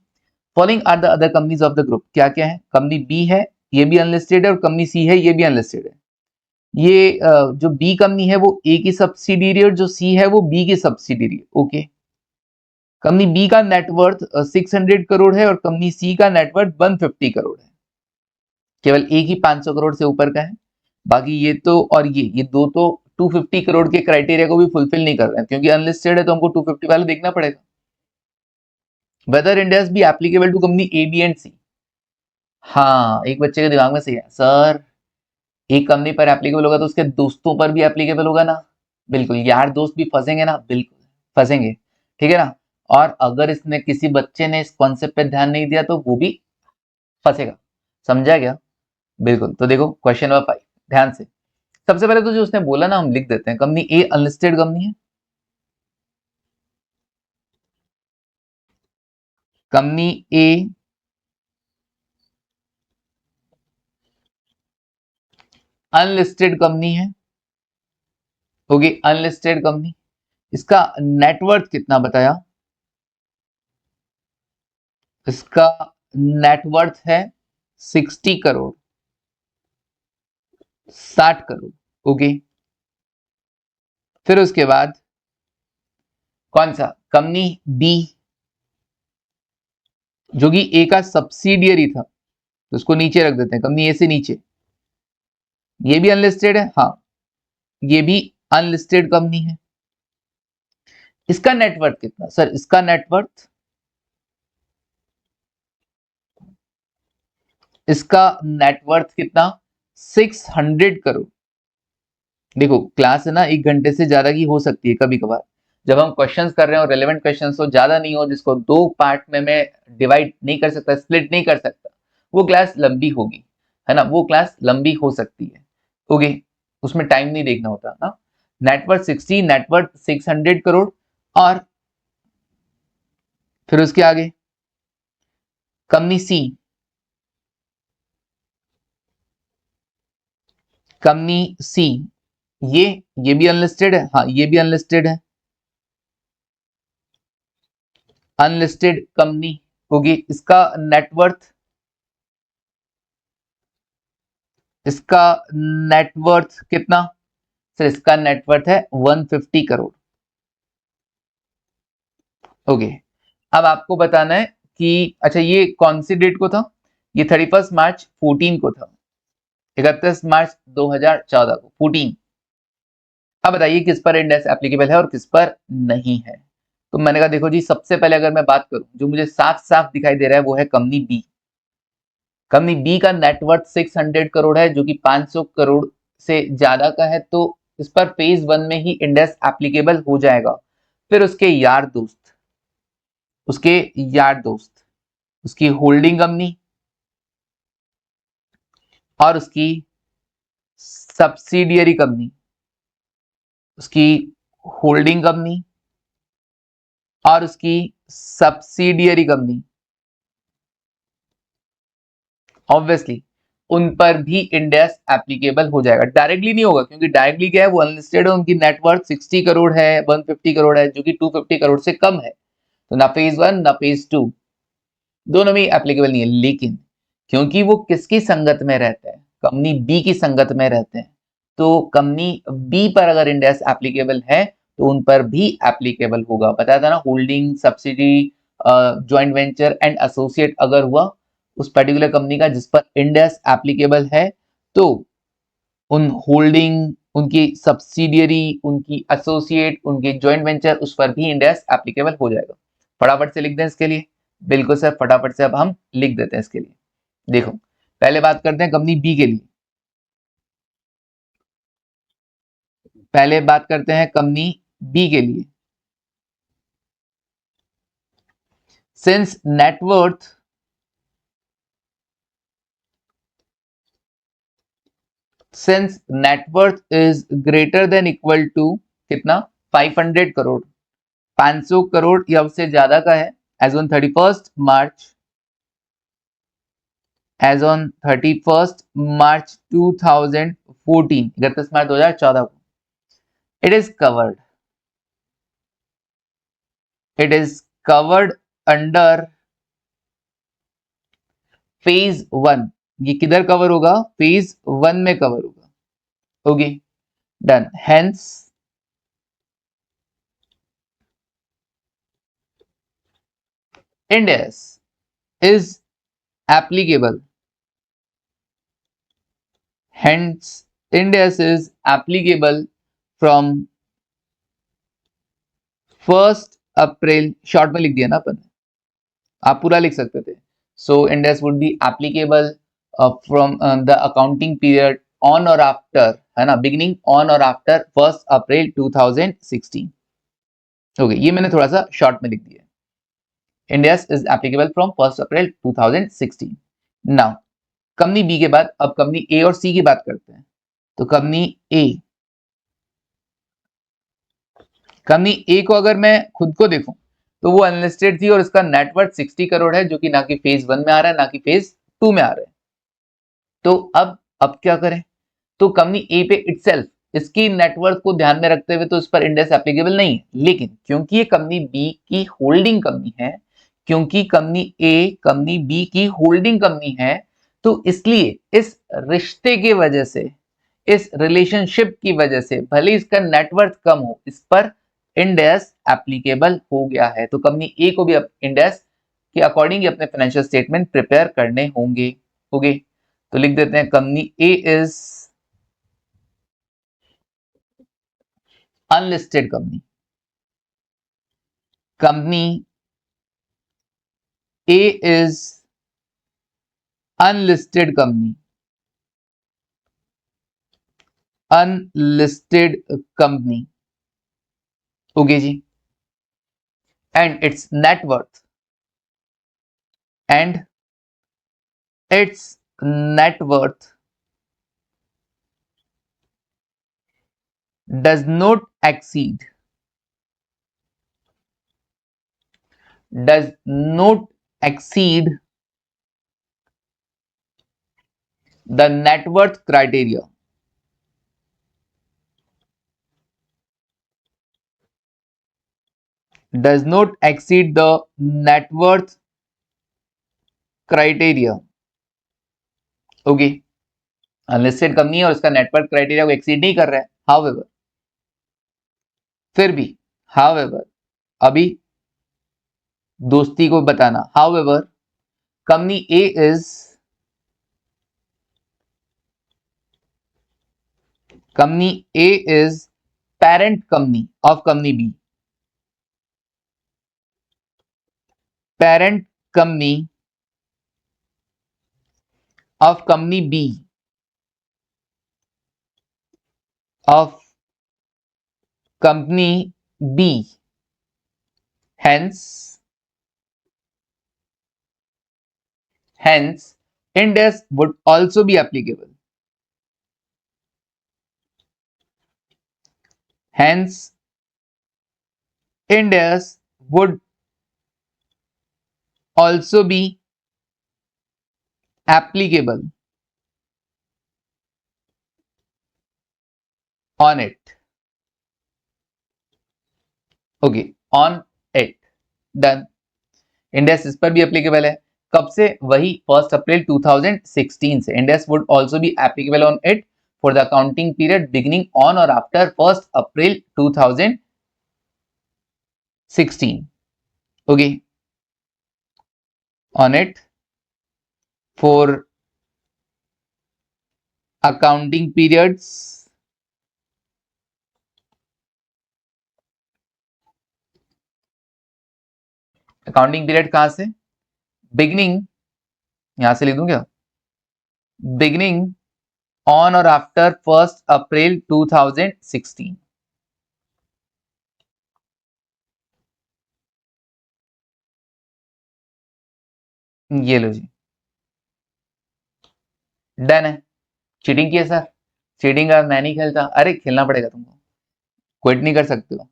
Following are the other companies of the group, क्या क्या है? कंपनी बी है, ये भी अनलिस्टेड है, और कंपनी सी है, ये भी अनलिस्टेड है। ये जो बी कंपनी है वो ए की सब्सिडियरी, और जो सी है वो बी की सब्सिडियरी। ओके, कंपनी बी का नेटवर्थ 600 करोड़ है और कंपनी सी का नेटवर्थ 150 करोड़ है। केवल एक ही 500 करोड़ से ऊपर का है, बाकी ये तो और ये दो तो 250 करोड़ के क्राइटेरिया को भी फुलफिल नहीं कर रहे हैं, क्योंकि अनलिस्टेड है तो हमको 250 वाला देखना पड़ेगा। Whether index be applicable to company A B and C. हाँ, एक बच्चे के दिमाग में सही है सर, एक कंपनी पर एप्लीकेबल होगा तो उसके दोस्तों पर भी एप्लीकेबल होगा ना। बिल्कुल, यार दोस्त भी फंसेंगे ना, बिल्कुल फंसेंगे, ठीक है ना। और अगर इसने किसी बच्चे ने इस कॉन्सेप्ट पे ध्यान नहीं दिया तो वो भी फंसेगा, समझा क्या? बिल्कुल। तो देखो क्वेश्चन नंबर 5 ध्यान से। सबसे पहले तो जो उसने बोला ना हम लिख देते हैं, कंपनी ए अनलिस्टेड कंपनी है, कंपनी ए अनलिस्टेड कंपनी है। ओके, अनलिस्टेड कंपनी, इसका नेटवर्थ कितना बताया? इसका नेटवर्थ है 60 करोड़, 60 करोड़। ओके, फिर उसके बाद कौन सा? कंपनी बी जो कि ए का सब्सिडियरी था, तो उसको नीचे रख देते हैं, कंपनी ए से नीचे। ये भी अनलिस्टेड है, हाँ ये भी अनलिस्टेड कंपनी है। इसका नेटवर्थ कितना सर? इसका नेटवर्थ कितना? 600 करोड़। देखो क्लास है ना 1 घंटे से ज्यादा की हो सकती है कभी कभार, जब हम क्वेश्चंस कर रहे हो, रेलेवेंट क्वेश्चंस हो, ज्यादा नहीं हो, जिसको 2 पार्ट में मैं डिवाइड नहीं कर सकता, स्प्लिट नहीं कर सकता, वो क्लास लंबी होगी, है ना, वो क्लास लंबी हो सकती है। ओके, उसमें टाइम नहीं देखना होता ना। नेटवर्थ 60, नेटवर्थ 600 करोड़, और फिर उसके आगे कंपनी सी, कंपनी सी ये भी अनलिस्टेड है, हाँ ये भी अनलिस्टेड है, अनलिस्टेड कंपनी होगी। इसका नेटवर्थ कितना सर? इसका नेटवर्थ है 150 करोड़। ओके, अब आपको बताना है कि अच्छा ये कौन सी डेट को था? ये 31 मार्च 14 को था, 31 मार्च 2014 को 14। अब बताइए किस पर इंडेक्स एप्लीकेबल है और किस पर नहीं है। तो मैंने कहा देखो जी, सबसे पहले अगर मैं बात करूं, जो मुझे साफ साफ दिखाई दे रहा है वो है कंपनी बी। कंपनी बी का नेटवर्थ 600 करोड़ है, जो कि 500 करोड़ से ज्यादा का है, तो इस पर फेज 1 में ही इंडेक्स एप्लीकेबल हो जाएगा। फिर उसके यार दोस्त, उसकी होल्डिंग कंपनी और उसकी सब्सिडियरी कंपनी, उसकी होल्डिंग कंपनी और उसकी सब्सिडियरी कंपनी, ऑब्वियसली उन पर भी इंडेक्स एप्लीकेबल हो जाएगा। डायरेक्टली नहीं होगा, क्योंकि डायरेक्टली क्या है, वो अनलिस्टेड है, उनकी नेटवर्थ 60 करोड़ है, 150 करोड़ है, जो कि 250 करोड़ से कम है। तो ना फेज 1 ना फेज 2 दोनों में एप्लीकेबल नहीं है। लेकिन क्योंकि वो किसकी संगत में रहते हैं, कंपनी बी की संगत में रहते हैं, तो कंपनी बी पर अगर इंडेक्स एप्लीकेबल है तो उन पर भी एप्लीकेबल होगा। बताया था ना, holding, subsidy, joint venture and associate अगर हुआ उस पर्टिकुलर कंपनी का जिस पर इंडेक्स एप्लीकेबल है, तो उन होल्डिंग, उनकी सब्सिडियरी, उनकी एसोसिएट, उनके ज्वाइंट वेंचर, उस पर भी इंडेक्स एप्लीकेबल हो जाएगा। फटाफट से लिख दें इसके लिए। बिल्कुल सर, फटाफट से अब हम लिख देते हैं इसके लिए। देखो, पहले बात करते हैं कंपनी बी के लिए। पहले बात करते हैं कंपनी बी के लिए। Since net worth is greater than equal to कितना, 500 करोड़, 500 करोड़ या उससे ज्यादा का है, as on 31 March, as on 31 March 2014, 31 March 2014 को, it is covered, it is covered under phase 1। ये किधर कवर होगा, फेज 1 में कवर होगा। Okay, done. Hence Ind AS is applicable, hence Ind AS is applicable from 1 April, short में लिख दिया ना अपन, आप पूरा लिख सकते थे। सो Ind AS would be applicable from the accounting period on or after, है ना, बिगिनिंग ऑन और आफ्टर 1 अप्रैल 2016। ओके, ये मैंने थोड़ा सा शॉर्ट में लिख दिया। Ind AS is applicable from 1 April 2016। Now company B के बाद अब कंपनी ए और सी की बात करते हैं। तो कंपनी ए को अगर मैं खुद को देखूं तो वो अनलिस्टेड थी और इसका नेटवर्थ 60 करोड़ है, जो कि ना कि फेज 1 में आ रहा है ना कि फेज 2 में आ रहा है। तो अब क्या करें, तो कंपनी ए पे इटसेल्फ, इसकी नेटवर्थ को ध्यान में रखते हुए तो इस पर इंडेक्स एप्लीकेबल नहीं है। लेकिन क्योंकि ये कंपनी बी की होल्डिंग कंपनी है, क्योंकि कंपनी ए कंपनी बी की होल्डिंग कंपनी है, तो इसलिए इस रिश्ते की वजह से, इस रिलेशनशिप की वजह से, भले इसका नेटवर्थ कम हो, इस पर इंडेक्स एप्लीकेबल हो गया है। तो कंपनी ए को भी अब इंडेक्स के अकॉर्डिंग अपने फाइनेंशियल स्टेटमेंट प्रिपेयर करने होंगे। ओके, तो लिख देते हैं company A is unlisted company, company A is unlisted company, unlisted company. Okay जी, and its net worth, and its net worth does not exceed, does not exceed the net worth criteria, does not exceed the net worth criteria। Okay, unlisted company है और उसका नेटवर्थ क्राइटेरिया को एक्सीड नहीं कर रहा है। हाउएवर, फिर भी, हाउएवर, अभी दोस्ती को बताना, however company A is, company A is parent company of company B, parent company of company B of company B, hence Ind AS would also be applicable. Hence Ind AS would also be applicable on it. Okay, on it, done. Ind AS इस पर भी एप्लीकेबल है। कब से? वही 1 अप्रैल 2016 से। Ind AS would also be applicable on it for the accounting period beginning on or after 1 April 2016. Okay, on it for accounting periods accounting period कहां से? बिगनिंग, यहां से लिख दूं क्या? बिगनिंग ऑन और आफ्टर 1 अप्रैल 2016। ये लो जी, डन है। चीटिंग किया सर? चीटिंग का मैं नहीं खेलता। अरे खेलना पड़ेगा तुमको, क्विट नहीं कर सकते हो,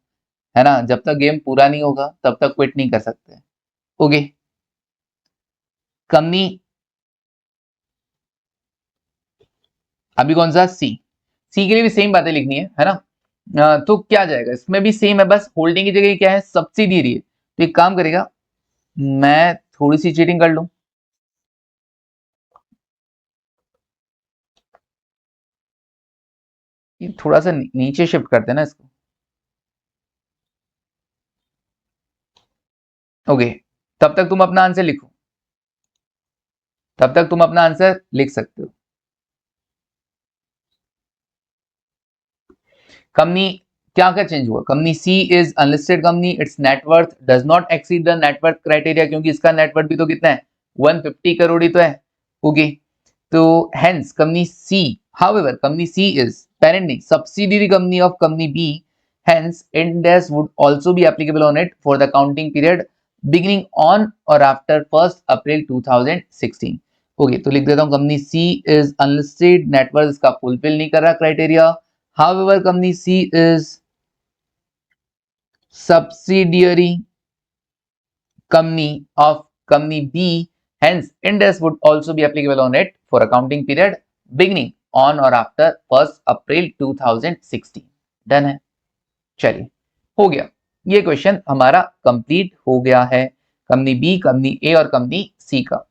है ना? जब तक गेम पूरा नहीं होगा तब तक क्विट नहीं कर सकते। ओके, कंपनी अभी कौन सा? सी। सी के लिए भी सेम बातें लिखनी है ना? तो क्या जाएगा? इसमें भी सेम है, बस होल्डिंग की जगह क्या है? सब्सिडियरी है। तो एक काम करेगा, मैं थोड़ी सी चीटिंग कर लूं। ये थोड़ा सा नीचे शिफ्ट करते हैं ना इसको। ओके, तब तक तुम अपना आंसर लिखो, तब तक तुम अपना आंसर लिख सकते हो। कंपनी क्या क्या चेंज हुआ? Company C is unlisted company, its net worth does not exceed the net worth criteria, क्योंकि इसका नेटवर्थ भी तो कितना है? 150 करोड़ ही तो है। ओके, तो hence company C, however company C is parent नहीं, subsidiary company of company B, hence Ind AS would also be applicable on it for the accounting period beginning on or after 1 April 2016। Okay, तो लिख देता हूं company C is unlisted, net worth इसका फुलफिल नहीं कर रहा criteria. However, company C is subsidiary company of company B, hence Ind AS would also be applicable on it for accounting period beginning on or after 1 April 2016। Done है? चलिए, हो गया। ये क्वेश्चन हमारा कंप्लीट हो गया है, कंपनी बी, कंपनी ए और कंपनी सी का।